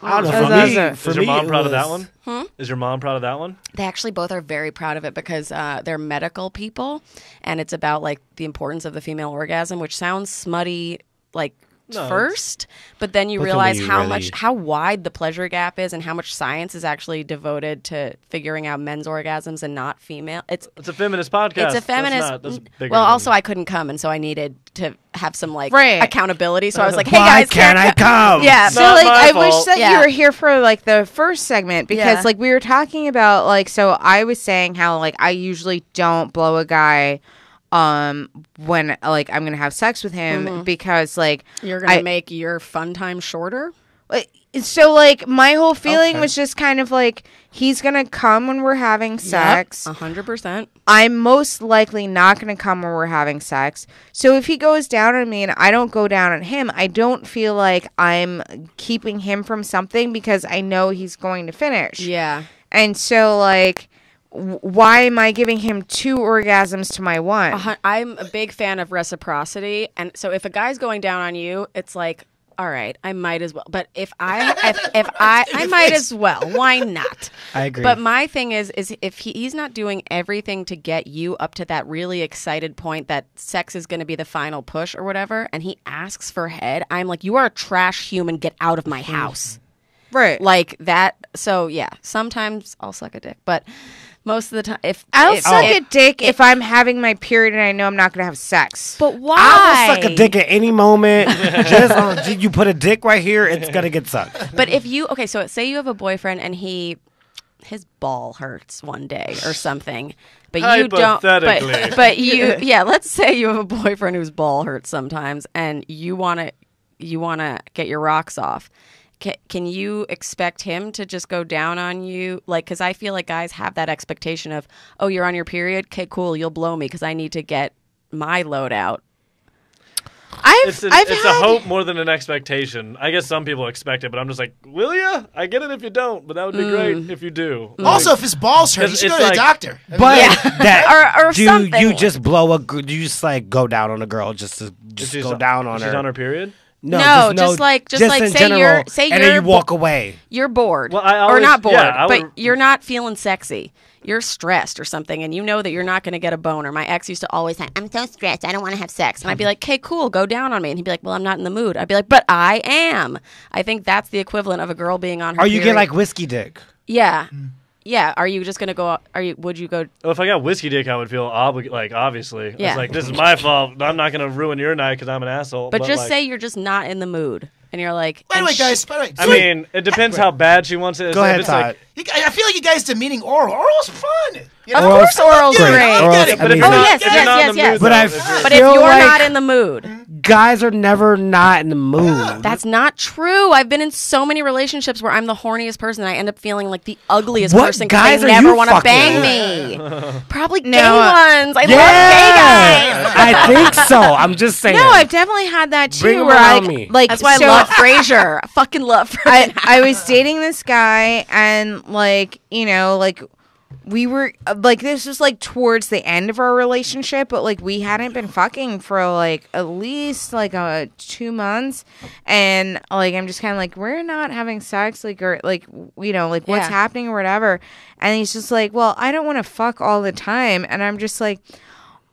I don't know. That's For me, awesome. for Is your me, mom it proud of was- that one? Is your mom proud of that one? They actually both are very proud of it because they're medical people, and it's about like the importance of the female orgasm, which sounds smutty, like first, but then you But then realize when you how really- how wide the pleasure gap is, and how much science is actually devoted to figuring out men's orgasms and not female. It's It's a feminist podcast. it's a feminist. That's bigger well, than- also I couldn't come, and so I needed to have some like Right. accountability. So I was like, "Hey Why guys, can't I come? Yeah, So Not like my I wish fault. that Yeah. you were here for like the first segment, because Yeah. like we were talking about like, so I was saying how like I usually don't blow a guy when like I'm gonna have sex with him, because like you're gonna make your fun time shorter." so like my whole feeling Okay. was just kind of like, he's gonna come when we're having sex. 100%. I'm most likely not going to come when we're having sex. So if he goes down on me and I don't go down on him, I don't feel like I'm keeping him from something, because I know he's going to finish. Yeah. And so like why am I giving him 2 orgasms to my one? I'm a big fan of reciprocity, and so if a guy's going down on you, it's like, all right, I might as well. But if I might as well. Why not? I agree. But my thing is if he's not doing everything to get you up to that really excited point that sex is going to be the final push or whatever, and he asks for head, I'm like, you are a trash human. Get out of my house. Right. Like that. So yeah, sometimes I'll suck a dick, but most of the time, I'll suck a dick if I'm having my period and I know I'm not going to have sex. But why? I will suck a dick at any moment. Just you put a dick right here, it's gonna get sucked. But if you so say you have a boyfriend and his ball hurts one day or something, but you don't. But you let's say you have a boyfriend whose ball hurts sometimes, and you wanna get your rocks off. Can you expect him to just go down on you? Like, because I feel like guys have that expectation of, oh, you're on your period? Okay, cool, you'll blow me because I need to get my load out. It's a hope more than an expectation. I guess some people expect it, but I'm just like, will ya? I get it if you don't, but that would be great if you do. Also, if his balls hurt, you should go to the doctor. But that, or something. You just blow you just like go down on a girl just to go down on her. She's on her period? No, just like in say general, say and then you walk away. You're bored, well, or not bored, but you're not feeling sexy. You're stressed or something, and you know that you're not going to get a boner. My ex used to always say, "I'm so stressed, I don't want to have sex," and I'd be like, "Okay, cool, go down on me," and he'd be like, "Well, I'm not in the mood." I'd be like, "But I am." I think that's the equivalent of a girl being on her. Or you period. get like whiskey dick. Yeah. Yeah, are you just gonna go? Would you go? Well, if I got whiskey dick, I would feel obviously. Yeah. It's like, this is my fault. I'm not gonna ruin your night because I'm an asshole. But just say you're just not in the mood, and you're like. By the way, guys. I mean, it depends how bad she wants it. Go ahead, it's Todd. I feel like you guys demeaning oral. Oral's fun. You Of know? course, oral's Yeah, great. I get it. But if Oh you're not, yes, if you're not in the yes. mood, But though, I But if feel you're like not in the mood. guys are never not in the mood. That's not true. I've been in so many relationships where I'm the horniest person and I end up feeling like the ugliest What person because guys they are never you want to fucking? bang me. Probably gay No, ones. I yeah, love gay guys. I think so. I'm just saying. No, I've definitely had that too. Bring 'em where around I, me. like, That's why so I love Frasier. I fucking love Frasier. I was dating this guy, and like, you know, like we were like, this was like towards the end of our relationship, but like we hadn't been fucking for like at least like 2 months, and like I'm just kind of like, we're not having sex, like, or like, you know, like what's Yeah. happening or whatever. And he's just like, well, I don't want to fuck all the time, and I'm just like,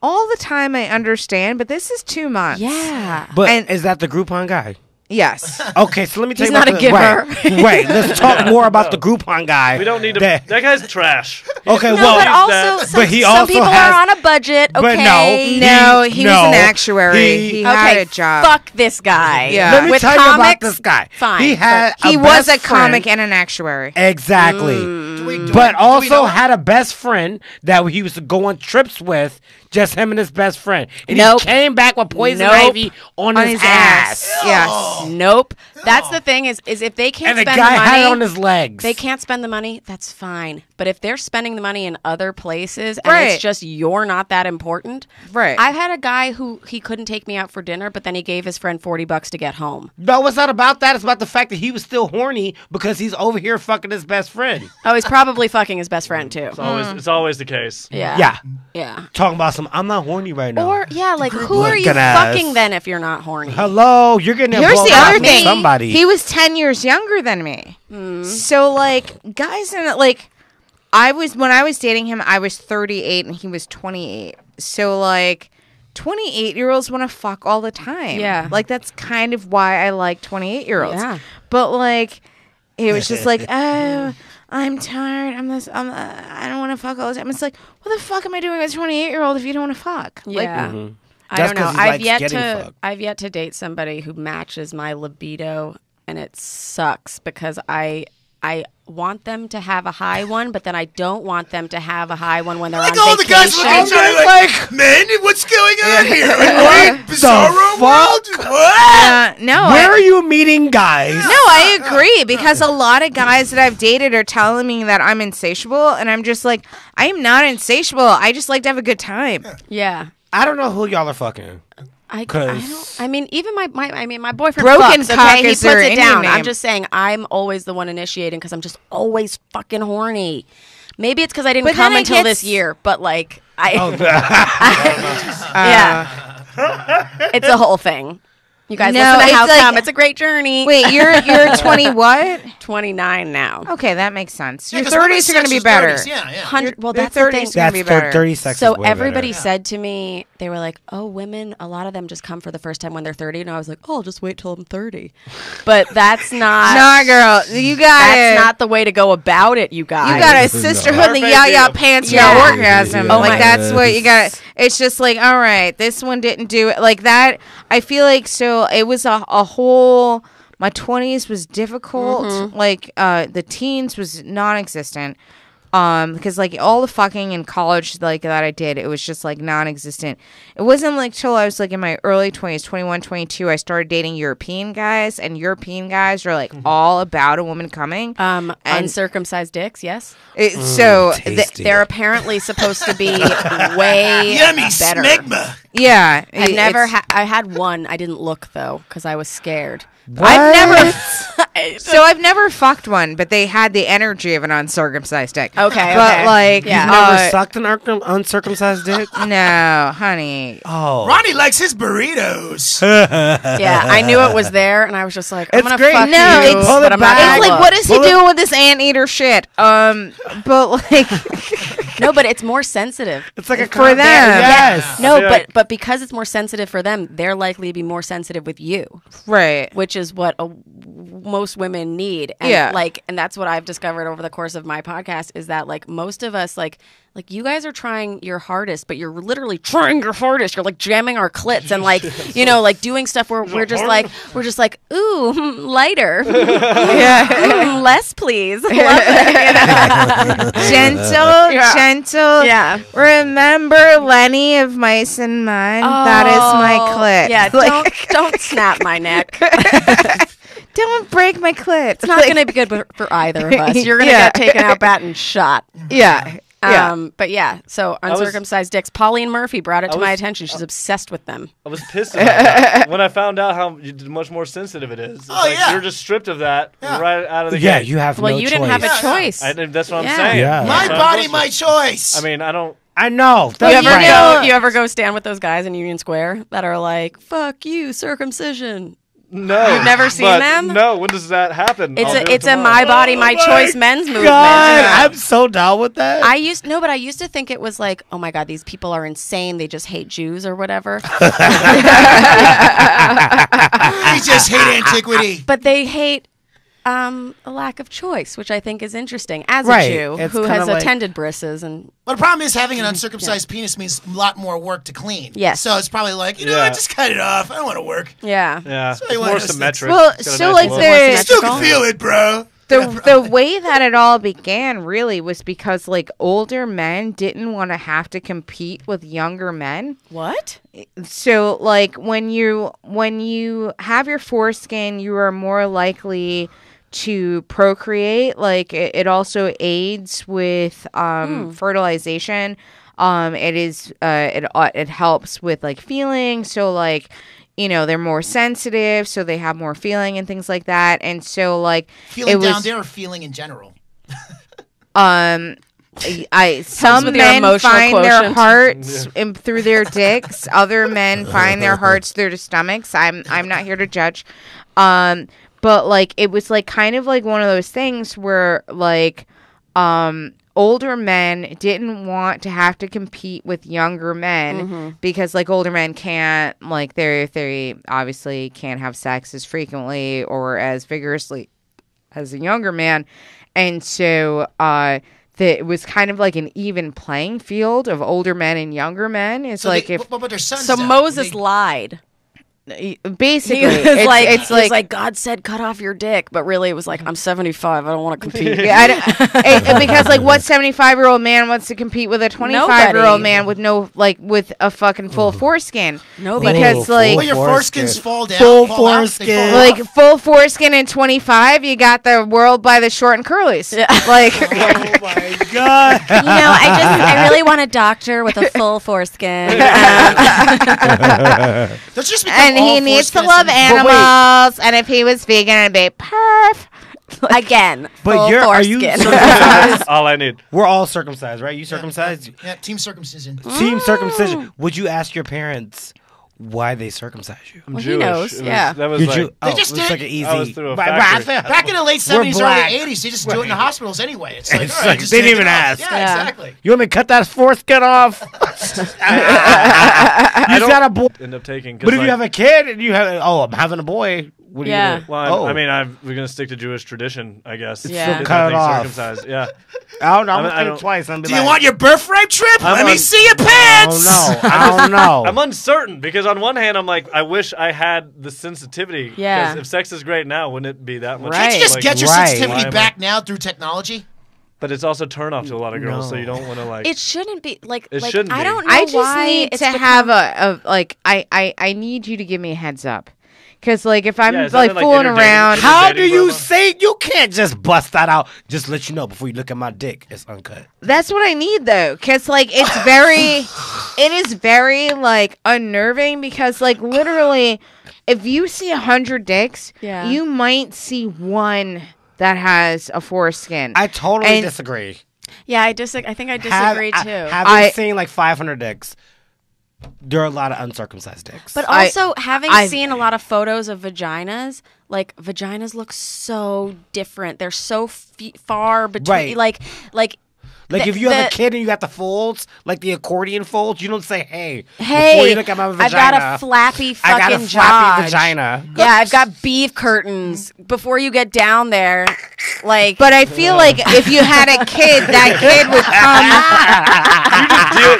all the time I understand, but this is 2 months. Yeah. But and- is that the Groupon guy? Yes. Okay, so let me tell He's you about not a giver. Right, let's talk more about the Groupon guy. we don't need to. That- That guy's trash. Okay, No, well, but also, that- some, but he some also people has- are on a budget, But okay? No, he was an no. actuary. He had Okay, a job. fuck this guy. Yeah. let me With tell comics, you about this guy. Fine. He had He a was best a comic friend. and an actuary. Exactly. But also had a best friend that he used to go on trips with, just him and his best friend. And Nope. he came back with poison Nope. ivy on his ass. Yes. Nope. That's the thing is if they can't And the spend guy the money, had it on his legs. they can't spend the money, that's fine. But if they're spending the money in other places and Right. it's just you're not that important. Right. I've had a guy who he couldn't take me out for dinner, but then he gave his friend $40 to get home. No, it's not about that. It's about the fact that he was still horny because he's over here fucking his best friend. Oh, he's probably fucking his best friend too. It's always the case. Yeah. Yeah. Yeah. Talking about I'm not horny right now. Or yeah, like who are you Looking ass. fucking then if you're not horny? Hello, you're getting Here's blown the out other from thing. somebody. He was 10 years younger than me. So like guys in it, like when I was dating him, I was 38 and he was 28. So like 28-year-olds want to fuck all the time. Yeah. Like that's kind of why I like 28-year-olds. Yeah. But like it was just like, oh, I'm tired. I don't want to fuck all the time. It's like, what the fuck am I doing as a 28-year-old if you don't want to fuck? Like, Yeah. I That's don't know. 'cause he likes getting fucked. I've yet to date somebody who matches my libido, and it sucks because I want them to have a high one, but then I don't want them to have a high one when they're Like on all the vacation. guys looking at each other like, man, what's going on here? Like, bizarro world? What? no. Where are you meeting guys? No, I agree because a lot of guys that I've dated are telling me that I'm insatiable, and I'm just like, I am not insatiable. I just like to have a good time. Yeah. I don't know who y'all are fucking. I 'Cause- don't. I mean, even my boyfriend Broken fucks, cock okay? He is puts their it down. Indian I'm name. just saying, I'm always the one initiating because I'm just always fucking horny. Maybe it's because I didn't But come then it until this gets- year, but like Oh, yeah, it's a whole thing. You guys No, listen to it's House like- Come. It's a great journey. Wait, you're 20 what? 29 now. Okay, that makes sense. Yeah, Your 'cause women's 30s are going to sex be was better. 30s. Yeah, yeah. 100. Well, Your that's the 30s thing. are gonna be that's for better. 30 seconds. So everybody said to me, they were like, "Oh, women, a lot of them just come for the first time when they're 30." And I was like, "Oh, I'll just wait till I'm 30." But that's not. Nah, girl, you got That's it. not the way to go about it, you guys. You got a sisterhood, the Perfect ya deal. pants, Yeah. ya orgasm. Oh Like my that's what you got. It's just like, all right, this one didn't do it. Like that. I feel like so it was a whole. My 20s was difficult. Like the teens was non-existent. Because like all the fucking in college like that I did, it was just like non-existent. It wasn't like till I was like in my early 20s, 21, 22, I started dating European guys, and European guys are like all about a woman coming. And uncircumcised dicks, yes. so tasty. They're apparently supposed to be way Yummy better. smegma. yeah, I've never it's- I had one. I didn't look though because I was scared. I've never. So I've never fucked one, but they had the energy of an uncircumcised dick. Okay, but okay. like, Yeah. Never sucked an uncircumcised dick? no, honey. Oh. Ronnie likes his burritos. Yeah, I knew it was there, and I was just like, I'm It's gonna great. fuck No, you, it's- Pull it but I'm not back. gonna It's like, look. what is he Well, doing with this anteater shit? But like, No, but it's more sensitive. It's like a For them. Yes. No, feel like- but because it's more sensitive for them, they're likely to be more sensitive with you, right. which is what most women need. And Yeah. and that's what I've discovered over the course of my podcast is that like most of us like you guys are trying your hardest, but you're literally trying your hardest. You're like jamming our clits and like like doing stuff where we're just like ooh lighter, yeah, less please, love it. Gentle, Yeah. gentle. Yeah. Remember Lenny of Mice and Men? That is my clit. Yeah, Like, don't snap my neck. don't break my clit. It's not going to be good for either of us. You're going to Yeah. get taken out bat and shot. Yeah. Yeah. But yeah, so was- uncircumcised dicks. Pauline Murphy brought it to my was- attention. She's obsessed with them. I was pissed about that when I found out how much more sensitive it is. It's like yeah. you're just stripped of that Yeah. right out of the Yeah, gate. you have Well, no you choice. didn't have a Yeah. choice. That's what I'm Yeah. saying. Yeah. My So body, I'm my choice. I mean, I don't. I know. You That's ever right. you ever go stand with those guys in Union Square that are like, "Fuck you, circumcision"? No. You've never seen but them? No. When does that happen? It's I'll do it it's a tomorrow. my body, my choice men's movement. God, I'm so down with that. I used to think it was like, oh my God, these people are insane. They just hate Jews or whatever. We just hate antiquity. But they hate a lack of choice, which I think is interesting. As Right. a Jew It's who kinda has like- attended brisses and But the problem is having an uncircumcised penis means a lot more work to clean. Yes. So it's probably like, Yeah. what, just cut it off. I don't want to work. yeah. Yeah. So It's you want more us to- symmetric. Well, It's got a so, nice like, look. there- You still can feel it, bro. The way that it all began really was because like older men didn't want to have to compete with younger men. What? So like when you have your foreskin, you are more likely to procreate. Like it also aids with fertilization. It helps with like feeling. So like they're more sensitive, so they have more feeling and things like that. And so like Feeling down there or feeling in general? some with your men emotional find their quotient. hearts through their dicks. Other men find their hearts through their stomachs. I'm not here to judge. But like it was like kind of like one of those things where like older men didn't want to have to compete with younger men because like older men can't like they obviously can't have sex as frequently or as vigorously as a younger man. And so it was kind of like an even playing field of older men and younger men. It's So like they, if but their sons So don't. Moses They- lied. basically He was it's like, like God said cut off your dick, but really it was like I'm 75. I don't want to compete. yeah, because like what 75-year-old man wants to compete with a 25-year-old Nobody. man with no like with a fucking full foreskin? Nobody. Because Oh, like Well, your foreskin. foreskins fall down. Full fall out, they foreskin. fall like off. full foreskin and 25, you got the world by the short and curlies. Like Oh my God. I really want a doctor with a full foreskin. Those just become and he all needs to foreskins love and- animals, and if he was vegan, it'd be perf. Again, But full are you foreskin. circumcised? All I need. We're all circumcised, right? You circumcised? Yeah, team circumcision. Team circumcision. Would you ask your parents why they circumcise you? I'm Well, he Jewish. knows, It was- yeah. That was Did like, you? They just it's did like it. an easy. I was through a Right, factory. Back in the late 70s, black. early 80s, they just do it in the hospitals anyway. It's like, It's all right, like, just they take didn't it even off. ask. Yeah, Yeah. exactly. You want me to cut that foreskin off? You got a boy. end up taking. 'cause, But if like, you have a kid and you have, I'm having a boy. What are Yeah. you gonna, well, oh. I mean, we're gonna stick to Jewish tradition, I guess. Yeah. Is Cut it nothing off. circumcised. Yeah. I don't know. I'm I gonna think don't- twice. I'm Do you want your birthright trip? I'm Let me on- see your I pants. don't know. I don't know. I'm uncertain because on one hand, I'm like, I wish I had the sensitivity. Yeah. 'Cause if sex is great now, wouldn't it be that much? Right. Can't you just like- get your Right. sensitivity Why am I- back now through technology? But it's also turn off to a lot of girls, so No. you don't want to like. It shouldn't be like. It like, shouldn't I be. don't know I just why need it's to become- have a like I need you to give me a heads up. Because like if I'm Yeah, is that like like fooling inter-dating- around, How do dating you program? say you can't just bust that out? Just let you know before you look at my dick. It's uncut. that's what I need though. Because like it is very like unnerving. Because like literally, if you see 100 dicks, Yeah. you might see one that has a foreskin. I totally And- disagree. Yeah, I think I disagree too. Having seen like 500 dicks, there are a lot of uncircumcised dicks. But I- also, having I've- seen a lot of photos of vaginas, like vaginas look so different. They're so far between. Right. Like like the- if you have a the- kid and you got the folds, like the accordion folds, you don't say, "Hey, before Hey, you look at my vagina, I've got a flappy fucking I got a flappy jodge. vagina." Yeah, I've got beef curtains. Before you get down there, like. but I feel like if you had a kid, that kid would come.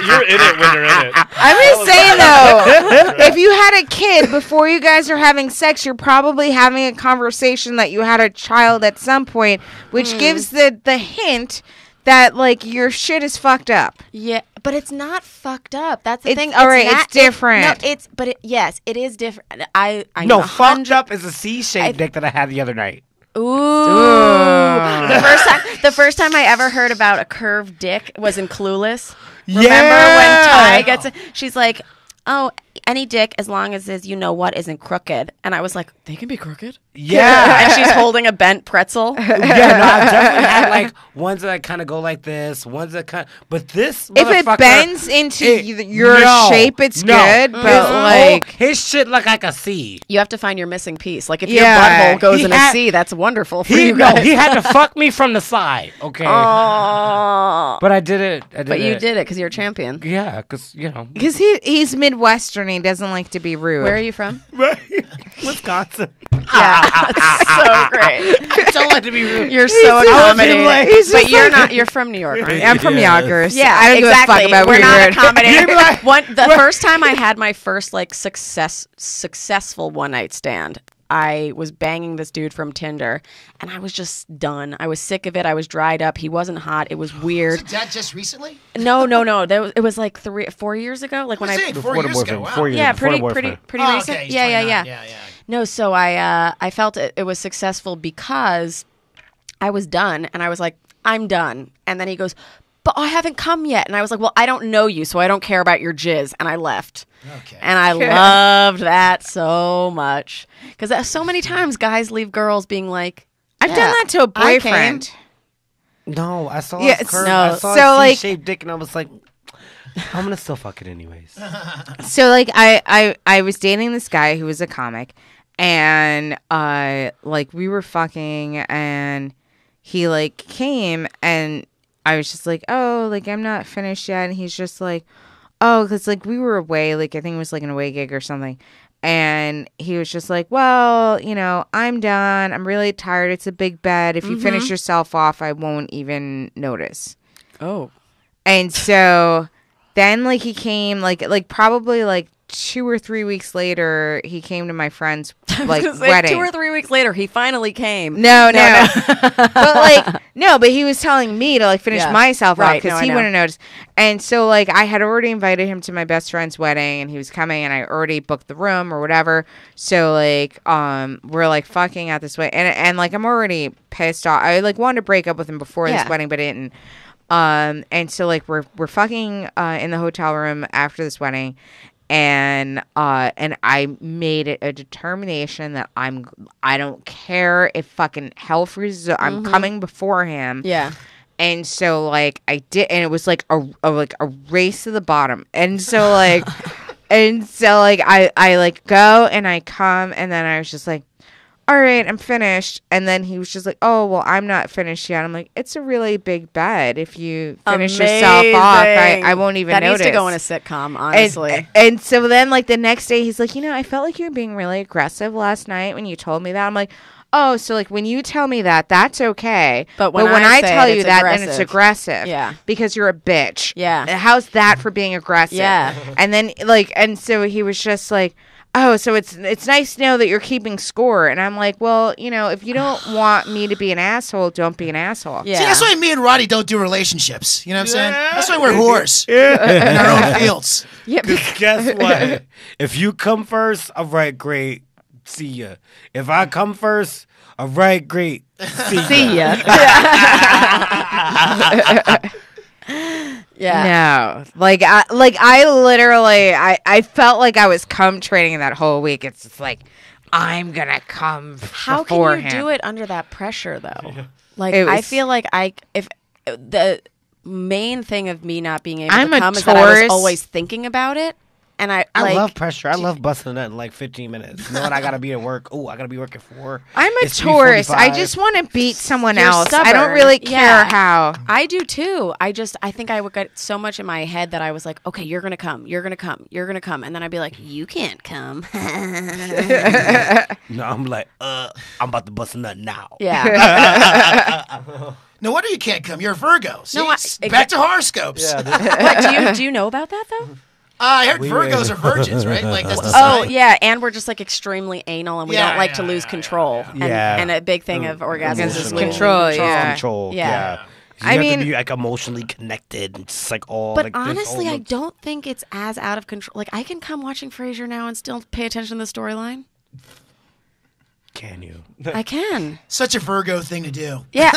You're in it when you're in it. I'm just saying though, if you had a kid before you guys are having sex, you're probably having a conversation that you had a child at some point, which gives the hint that like your shit is fucked up. Yeah, but it's not fucked up. That's the It's- thing. all right, it's different. Yes, it is different. I No, know fucked up is a C-shaped dick that I had the other night. Ooh. The first time I ever heard about a curved dick was in Clueless. Remember when Ty gets it? She's like, "Oh, any dick as long as you know what isn't crooked." And I was like, "They can be crooked?" Yeah. And she's holding a bent pretzel. Yeah, no, I've definitely had like ones that kind of go like this, ones that kind. But this, If it motherfucker- bends into it- your no, shape, it's no. good. His But whole- like, his shit look like a C. You have to find your missing piece. Like if Yeah. your butthole goes He in a had- C, that's wonderful for He you guys. he had to fuck me from the side. Okay, Oh. but I did it. But you did it because you're a champion. Yeah, because because he's Midwestern, he doesn't like to be rude. Where are you from? Wisconsin. Yeah, that's so great. Don't like to be rude. You're so accommodating. like- he's But just you're like- not. You're from New York, right? I'm from Yeah. Yonkers. Yeah, I don't exactly. give a fuck about We're where not you're at. accommodating. The first time I had my first like successful one night stand, I was banging this dude from Tinder, and I was just done. I was sick of it. I was dried up. He wasn't hot. It was weird. Is that just recently? No. It was like 4 years ago. Like when I. Before 4 years ago. Wow. Yeah, pretty Oh, recent. okay, he's Yeah. 29. Yeah. No, so I felt it was successful because I was done, and I was like, I'm done. And then he goes, but I haven't come yet. And I was like, well, I don't know you, so I don't care about your jizz. And I left. Okay. And I loved that so much. Because so many times guys leave girls being like, I've done that to a I came. boyfriend. No, I saw Yeah, his it's- curve. no, I saw so, his like- C-shaped dick, and I was like, I'm gonna still fuck it anyways. So like I was dating this guy who was a comic, and like we were fucking, and he like came, and I was just like, oh, like I'm not finished yet, and he's just like, oh, because like we were away, like I think it was like an away gig or something. And he was just like, well, you know, I'm done. I'm really tired. It's a big bed. If you finish yourself off, I won't even notice. oh. And so then like he came like probably like 2 or 3 weeks later, he came to my friend's like wedding. 2 or 3 weeks later, he finally came. No. But like no, but he was telling me to like finish Yeah. myself off Right, because no, I he know. wouldn't notice. And so like I had already invited him to my best friend's wedding, and he was coming, and I already booked the room or whatever. So like we're like fucking at this way, and like I'm already pissed off. I like wanted to break up with him before this Yeah. wedding, but I didn't. And so like we're fucking in the hotel room after this wedding, and I made it a determination that I don't care if fucking hell freezes. I'm coming before him. Yeah. And so like I did, and it was like a race to the bottom. And so like I like go and I come, and then I was just like, all right, I'm finished. And then he was just like, oh, well, I'm not finished yet. I'm like, it's a really big bed. If you finish yourself off, I won't even notice. That needs to go in a sitcom, honestly. And so then, like, the next day, he's like, I felt like you were being really aggressive last night when you told me that. I'm like, oh, so, like, when you tell me that, that's okay. But when I tell you that, then it's aggressive. Yeah. Because you're a bitch. Yeah. How's that for being aggressive? Yeah. And then, like, and so he was just like, oh, so it's nice to know that you're keeping score. And I'm like, well, if you don't want me to be an asshole, don't be an asshole. Yeah. See, that's why me and Roddy don't do relationships. You know what I'm saying? That's why we're whores in our own fields. Yeah. Guess what? If you come first, all right, great. See ya. If I come first, all right, great. See ya. Yeah. No. Like I literally I felt like I was cum training that whole week. It's just like I'm gonna come How before can you him. do it under that pressure though? Like I feel like if the main thing of me not being able I'm to a come is that I was Taurus. always thinking about it. And I love pressure. I love busting a nut in like 15 minutes. Knowing I gotta be at work. Oh, I gotta be working 4. I'm a It's Taurus. I 3:45. just want to beat someone You're else. I don't stubborn. really care Yeah. how. I do too. I think I would get so much in my head that I was like, okay, you're gonna come, you're gonna come, you're gonna come, and then I'd be like, you can't come. No, I'm like, I'm about to bust a nut now. Yeah. No wonder you can't come. You're a Virgo. See? No, Back to horoscopes. What, do you know about that though? I heard Virgos are virgins, right? Like that's the Oh sign. yeah, and we're just like extremely anal, and we Yeah, don't like yeah, to lose yeah, control. Yeah. And a big thing of orgasms is Emotional. losing Control, yeah. Control. Yeah. Yeah. You I have mean- to be like emotionally connected. It's just like all. But like, this honestly, whole- I don't think it's as out of control. Like I can come watching Frasier now and still pay attention to the storyline. Can you? I can. Such a Virgo thing to do. Yeah.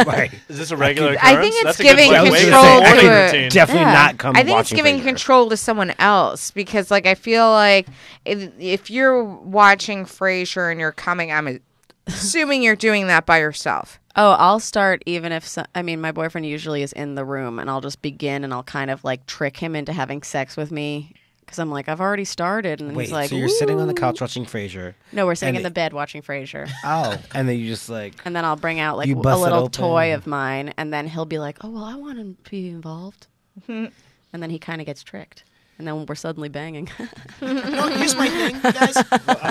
Right. Is this a regular I occurrence? think it's That's a giving good way to control say morning to- routine. Definitely Yeah. not come. I think it's watching giving Frasier. control to someone else because, like, I feel like if you're watching Frasier and you're coming, I'm assuming you're doing that by yourself. Oh, I'll start even if my boyfriend usually is in the room, and I'll just begin, and I'll kind of like trick him into having sex with me because I'm like, I've already started, and Wait, he's like, so you're sitting on the "Ooh." couch watching Frasier. No, we're sitting and in the bed watching Frasier. Oh, and then you just like. And then I'll bring out like You a bust it little open. toy of mine, and then he'll be like, "Oh well, I want to be involved," and then he kind of gets tricked, and then we're suddenly banging. Here's my thing, you guys.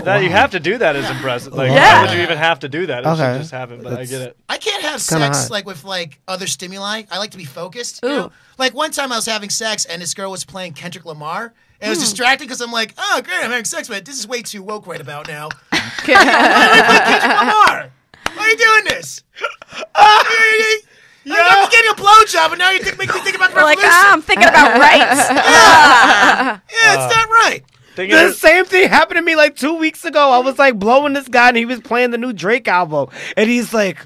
That you have to do that is impressive. Like, Yeah. why would you even have to do that? It Okay. should just happen. But I get it. I can't have kinda sex hot. like with like other stimuli. I like to be focused. Ooh. You know? Like one time I was having sex and this girl was playing Kendrick Lamar. And it was distracting because I'm like, oh great, I'm having sex, but this is way too woke right about now. Why do I play Kendrick Lamar? Why are you doing this? I'm getting a blowjob, and now you make me think about the We're like, revolution. I'm thinking about rights. Yeah, it's not right. Thing The is, same thing happened to me like 2 weeks ago. I was like blowing this guy and he was playing the new Drake album. And he's like,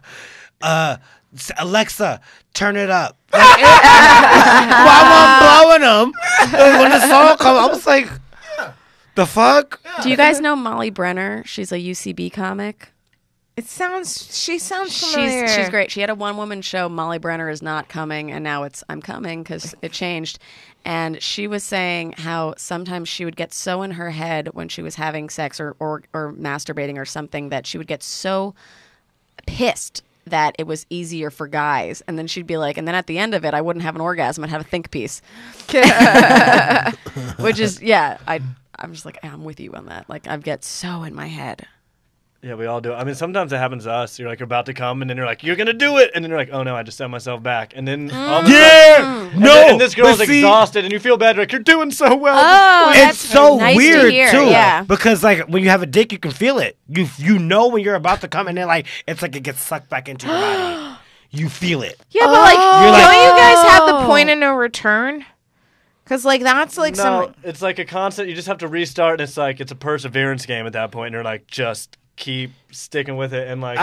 Alexa, turn it up. Like, while I'm blowing him, and when the song comes, I was like, the fuck? Do you guys know Molly Brenner? She's a UCB comic. She sounds familiar. She's great. She had a one-woman show, Molly Brenner is Not Coming, and now it's I'm Coming because it changed. And she was saying how sometimes she would get so in her head when she was having sex or masturbating or something that she would get so pissed that it was easier for guys. And then she'd be like, and then at the end of it, I wouldn't have an orgasm. I'd have a think piece. Which is, yeah, I'm just like, I'm with you on that. Like, I get so in my head. yeah, we all do. I mean, sometimes it happens to us. You're like about to come, and then you're like, you're gonna do it, and then you're like, oh no, I just set myself back, and then all of a sudden, Yeah! and, No! then, and this girl's but see, exhausted, and you feel bad. You're like, you're doing so well. Oh, It's that's so nice to weird hear. too, Yeah. because like when you have a dick, you can feel it. You know when you're about to come, and then like it's like it gets sucked back into your body. You feel it. Yeah, but like, You're don't like- you guys have the point of no return? Because like that's like No, some. it's like a constant. You just have to restart, and it's like it's a perseverance game at that point. And you're like, just keep sticking with it and like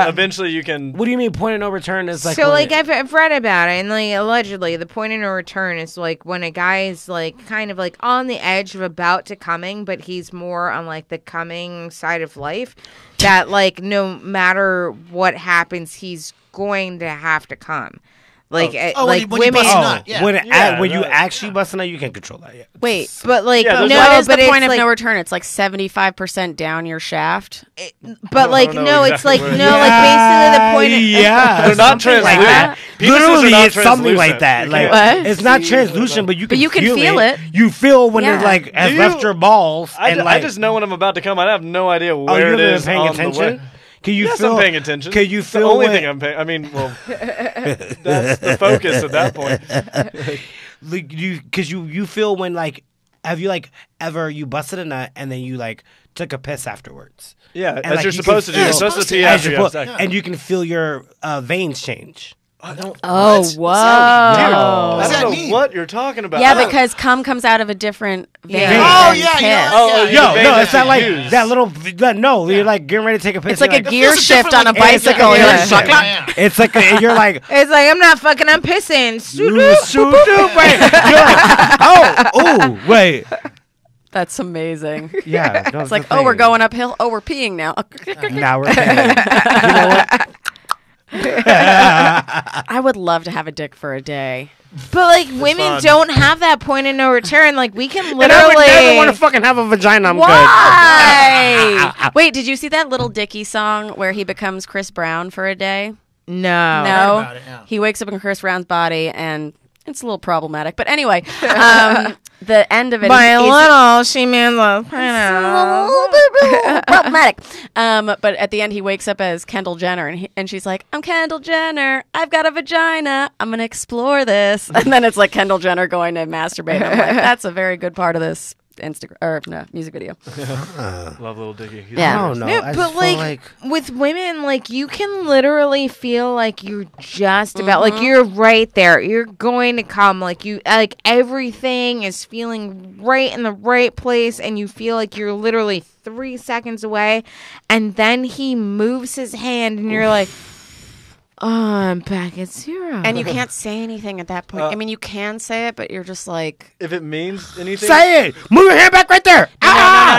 eventually you can. What do you mean point of no return is like? So like I've read about it, and like allegedly the point of no return is like when a guy is like kind of like on the edge of about to coming, but he's more on like the coming side of life. That like no matter what happens, he's going to have to come. Like, like when women. When you actually bust a nut, you can control that. Yeah. Wait, but like, what is the point of no return? It's like 75% down your shaft. But like, no, exactly it's like where it no, is. like basically the point. Yeah, they're not translucent. Like that. Literally, it's something like that. Like What? it's not translucent, but you can feel it. You feel when it like has left your balls. I just know when I'm about to come. I have no idea Oh, where you've it been is paying on attention? the way. Can you Yes, feel? I'm paying attention. Can you It's feel? the only when- thing I'm paying. I mean, well, that's the focus at that point. Like you feel when like have you like ever you busted a nut and then you like took a piss afterwards? Yeah, And, as like, you're you supposed can to do. You're feel- supposed to pee as after you you have pull- sex. and you can feel your veins change. Oh, What? whoa. What does I that don't mean? know what you're talking about. Yeah, because cum comes out of a different vein. Yeah. Oh, than yeah, piss. yeah. Oh, Yeah. Yo, veins no, that it's not you like use. that little. No, you're like getting ready to take a piss. It's like you're a gear feels shift on a different, like- bicycle. You're like, Yeah. Yeah. It's like you're like. It's like I'm not fucking. I'm pissing. Oh, wait. that's amazing. Yeah, no, It's like, oh, we're going uphill. Oh, we're peeing now. Now we're paying. You know what? I would love to have a dick for a day. But like women fun. don't have that point of no return. Like we can And I would never literally. want to fucking have a vagina. I'm good. Why? Wait, did you see that Little Dicky song where he becomes Chris Brown for a day? No. No. about it, yeah. He wakes up in Chris Brown's body and it's a little problematic. But anyway, the end of it By is a little, she means a problematic. But at the end, he wakes up as Kendall Jenner, and she's like, "I'm Kendall Jenner. I've got a vagina. I'm gonna explore this." And then it's like Kendall Jenner going to masturbate. I'm like, that's a very good part of this music video. Love Little Dicky. He's Yeah. I don't know. Yeah, I but just feel like with women, like you can literally feel like you're just about like you're right there. You're going to come. Like you like everything is feeling right in the right place, and you feel like you're literally 3 seconds away, and then he moves his hand, and you're like, "Oh, I'm back at zero." And you can't say anything at that point. I mean, you can say it, but you're just like, If it means anything, say it. Move your hand back right there.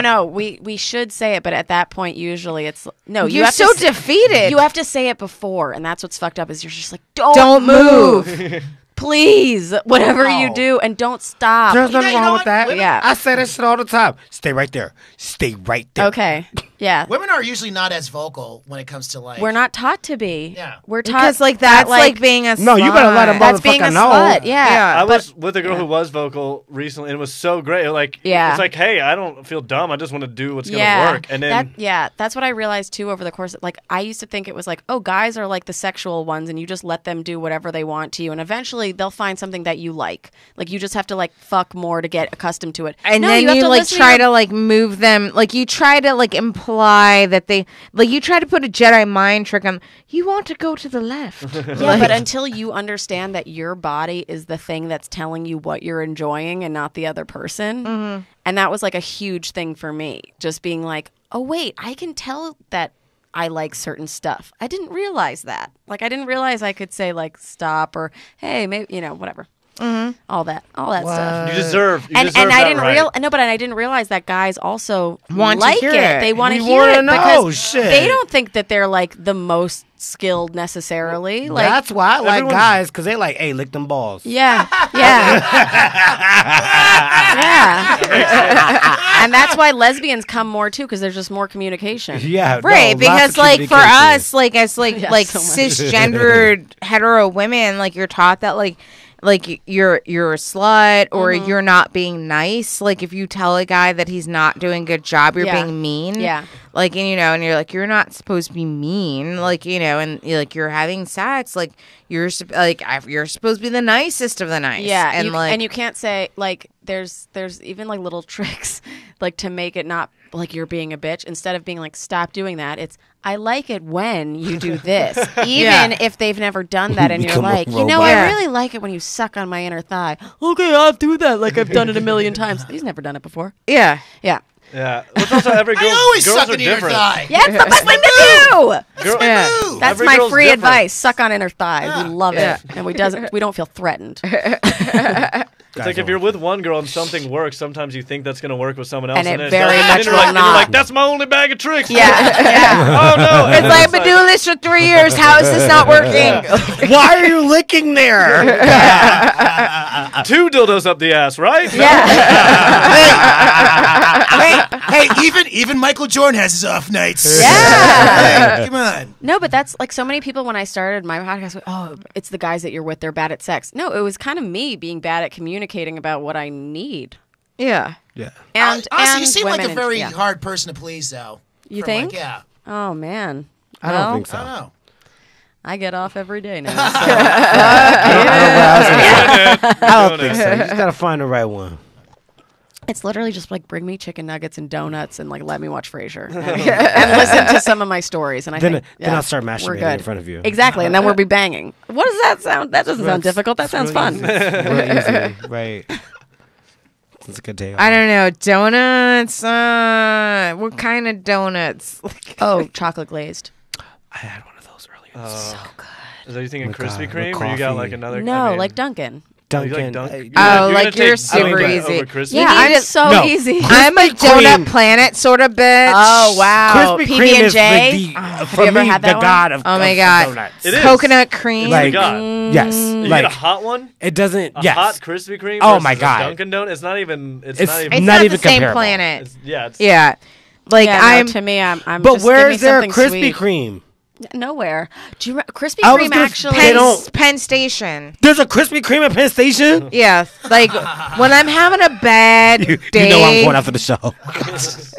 no. We should say it, but at that point, usually it's no. You You're have so to, defeated. You have to say it before, and that's what's fucked up. Is you're just like, don't move. please, whatever you do, and don't stop. There's nothing you know wrong what? with that. Yeah. I say that shit all the time. Stay right there. Stay right there. Okay, yeah. Women are usually not as vocal when it comes to like. We're not taught to be. Yeah. We're taught Because like that's like being a No, you better let him slut. that's being a motherfucker know. slut. Yeah. Yeah. I was with a girl who was vocal recently, and it was so great. Like, Yeah. it's like, hey, I don't feel dumb. I just want to do what's gonna work. And then that's what I realized too over the course. Like, I used to think it was like, oh, guys are like the sexual ones, and you just let them do whatever they want to you, and eventually they'll find something that you like. Like, you just have to like fuck more to get accustomed to it. And No, then have you to like listen try your- to like move them, like you try to like imply that they like you try to put a Jedi mind trick on. You want to go to the left. Yeah, but until you understand that your body is the thing that's telling you what you're enjoying and not the other person. And that was like a huge thing for me. Just being like, oh, wait, I can tell that I like certain stuff. I didn't realize that. Like, I didn't realize I could say like stop or hey, maybe, whatever. All that stuff. you deserve. You And deserve I that didn't right. but I didn't realize that guys also Want to like hear it. it. They want to We hear wanna it know, because shit. they don't think that they're like the most skilled necessarily. Like, That's why I like everyone's- guys, because they like, hey, lick them balls. yeah, yeah. And that's why lesbians come more too, because there's just more communication. Yeah, Right, no, lots because of like for communication. us, like as like Yeah, like so much. cisgendered hetero women, like you're taught that like you're a slut or you're not being nice. Like if you tell a guy that he's not doing a good job, you're Yeah. being mean. Yeah. Like and you're like you're not supposed to be mean. Like and like you're having sex. Like you're you're supposed to be the nicest of the nice. Yeah, and you can't say like there's even like little tricks like to make it not like you're being a bitch. Instead of being like stop doing that, it's I like it when you do this, even if they've never done that, and you're Become a like, robot. I really like it when you suck on my inner thigh. Okay, I'll do that. Like I've done it a million times. He's never done it before. yeah. Yeah. Yeah. Well, it's also every girl. I always girls suck are into your different. thigh. Yeah, it's the best thing to do. That's my move. That's Every my girl's free different. advice. Suck on inner thigh. Yeah. We love it, and we don't feel threatened. It's like if you're with one girl and something works, sometimes you think that's going to work with someone else, And it then very doesn't. much And you're will like, and you're not. like, that's my only bag of tricks. Yeah, yeah. Oh no! It's like, I've been doing this for 3 years. How is this not working? Why are you licking there? 2 dildos up the ass, right? Hey, even Michael Jordan has his off nights. Yeah. Hey, come on. No, but that's like so many people when I started my podcast, went, oh, it's the guys that you're with, they're bad at sex. No, it was kind of me being bad at communicating about what I need. Yeah. Yeah. And Honestly, and you seem like women a very yeah. hard person to please, though. You From, think? Like, yeah. Oh man, I don't think so. I don't know. I get off every day now. I don't think so. You just gotta find the right one. It's literally just like bring me chicken nuggets and donuts and like let me watch Frasier and listen to some of my stories. And Then yeah, I'll start we're masturbating good. in front of you. Exactly, and then we'll be banging. What does that sound? That doesn't sound difficult. That sounds fun. Real easy, right? It's a good day. I don't know. Donuts? What kind of donuts? Oh, chocolate glazed. I had one of those earlier. So good. Is that you thinking With, Krispy with Kreme, or you got coffee. like another? No, I mean, like Dunkin'. you like Dunkin'. Oh, like gonna you're take super Dunkin' easy. over Krispy Yeah, Kreme? it's so No. easy. I'm a Krispy donut Kreme. planet sort of bitch. Oh wow, Krispy PB Kreme and is J. like you for ever me, had the that one? god of Oh my of God. donuts. It is. Coconut cream. Like, God. yes, You like get a hot one? it doesn't. A yes, hot Krispy Kreme? Oh, versus my a God. Dunkin' Donut? It's not even. It's It's not even. it's not not, even the same comparable. planet. It's Yeah. Like Yeah, no, I'm to me, I'm But just, where give me is there a something Krispy sweet. Kreme? Nowhere. Do you Krispy I was Kreme gonna- actually? They don't- Penn Station. There's a Krispy Kreme at Penn Station. Yeah. Like when I'm having a bad You day. know I'm going out for the show.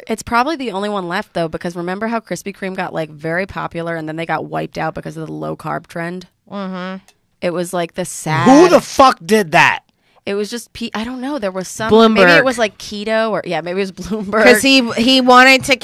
It's probably the only one left though, because remember how Krispy Kreme got like very popular and then they got wiped out because of the low carb trend. Mm-hmm. It was like the sad. Who the fuck did that? It was just I don't know. There was some. Bloomberg. Maybe it was like keto or maybe it was Bloomberg. Because he wanted to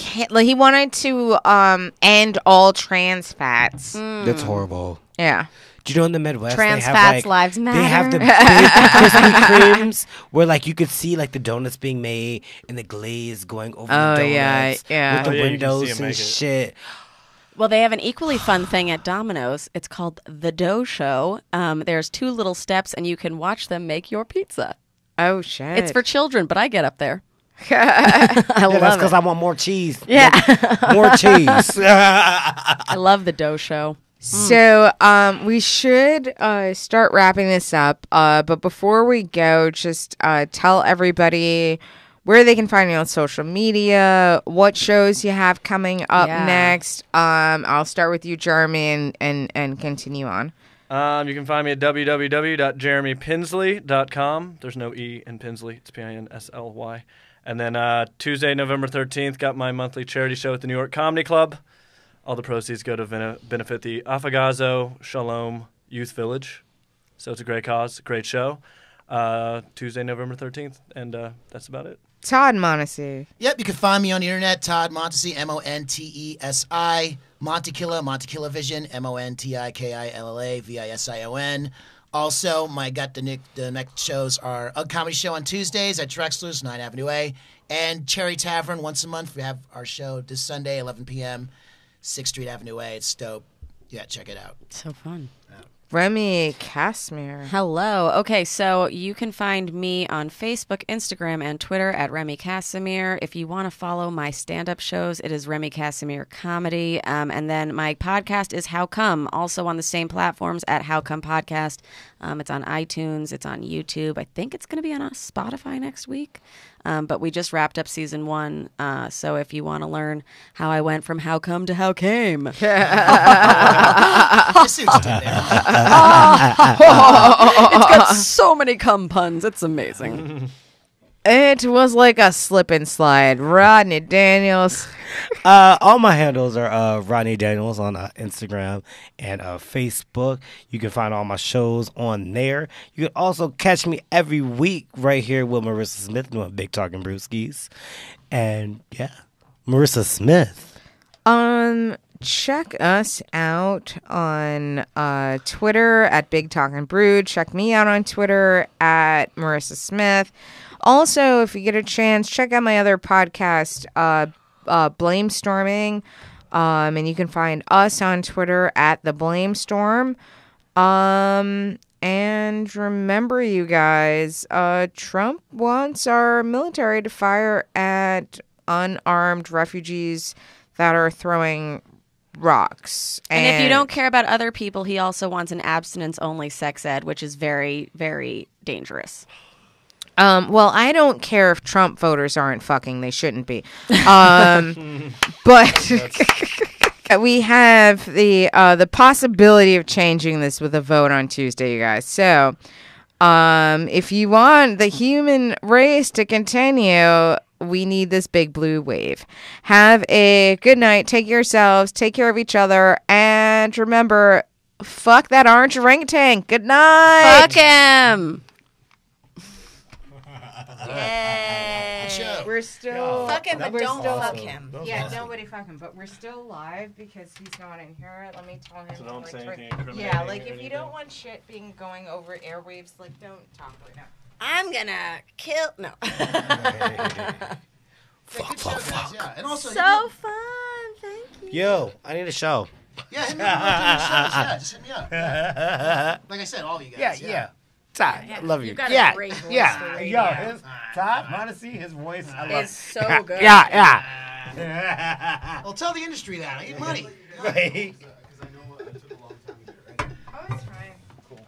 end all trans fats. That's horrible. Yeah. Do you know in the Midwest Trans they have fats like lives they have the matter. big Krispy Kremes where like you could see like the donuts being made and the glaze going over Oh, the yeah, donuts yeah. with the Oh, yeah, you can see windows 'em and make it. shit. Well, they have an equally fun thing at Domino's. It's called the Dough Show. There's 2 little steps, and you can watch them make your pizza. Oh shit. It's for children, but I get up there. I Yeah, that's love because it. I want more cheese. Yeah, More cheese. I love the Dough Show. So we should start wrapping this up. But before we go, just tell everybody where they can find you on social media, what shows you have coming up Yeah. next. I'll start with you, Jeremy, and continue on. You can find me at www.jeremypinsley.com. There's no E in Pinsley. It's Pinsly. And then Tuesday, November 13th, got my monthly charity show at the New York Comedy Club. All the proceeds go to benefit the Afagazo Shalom Youth Village. So it's a great cause, great show. Tuesday, November 13th. And that's about it. Todd Montesi. Yep, you can find me on the internet, Todd Montesi, Montesi, Montikilla, Montikilla Vision, Montikilla Vision. Also, the next shows are a comedy show on Tuesdays at Drexler's, 9 Avenue A, and Cherry Tavern once a month. We have our show this Sunday, 11 p.m., 6th Street Avenue A. It's dope. Yeah, check it out. So fun. Remy Casimir. Hello. Okay, so you can find me on Facebook, Instagram, and Twitter at Remy Casimir. If you want to follow my stand-up shows, it is Remy Casimir Comedy. And then my podcast is How Come, also on the same platforms at How Come Podcast. It's on iTunes. It's on YouTube. I think it's going to be on Spotify next week. But we just wrapped up season 1. So if you want to learn how I went from How Come to How Came. I see what you did there. It's got so many cum puns. It's amazing. It was like a slip and slide. Rodney Daniels. All my handles are Rodney Daniels on Instagram and Facebook. You can find all my shows on there. You can also catch me every week right here with Marissa Smith doing Big Talking Brewskis. And yeah, Marissa Smith. check us out on Twitter at Big Talkin' Brew. Check me out on Twitter at Marissa Smith. Also, if you get a chance, check out my other podcast, Blame Storming. And you can find us on Twitter at The Blame Storm. And remember, you guys, Trump wants our military to fire at unarmed refugees that are throwing rocks. And if you don't care about other people, he also wants an abstinence-only sex ed, which is very, very dangerous. Well, I don't care if Trump voters aren't fucking. They shouldn't be. But we have the possibility of changing this with a vote on Tuesday, you guys. So if you want the human race to continue, we need this big blue wave. Have a good night. Take care of yourselves. Take care of each other. And remember, fuck that orange orangutan. Good night. Fuck him. Yay. We're still... Fuck him, but don't still, fuck him. Yeah, nobody fuck him. But we're still live because he's not in here. Let me tell him. So don't say anything yeah, incriminating like or if you anything. don't want shit being going over airwaves, like don't talk right now. I'm gonna kill. No. Fuck. Yeah, and also So fun. Thank you. Yo, I need a show. yeah, hit me up on the shows. Yeah, just hit me up. Yeah. Like I said, all of you guys. Yeah. Todd, I love you. You've got a Yeah, great voice for yeah. radio. Yo, Todd, honestly, his voice, I love. It's so good. Yeah. Well, tell the industry that. I get money. Right. Because I know it took a long time to get ready. Oh, it's fine. Cool.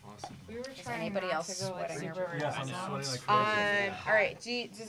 Awesome. We were trying not else to go like sweating? super Yes, I'm sweating like crazy. all right. Does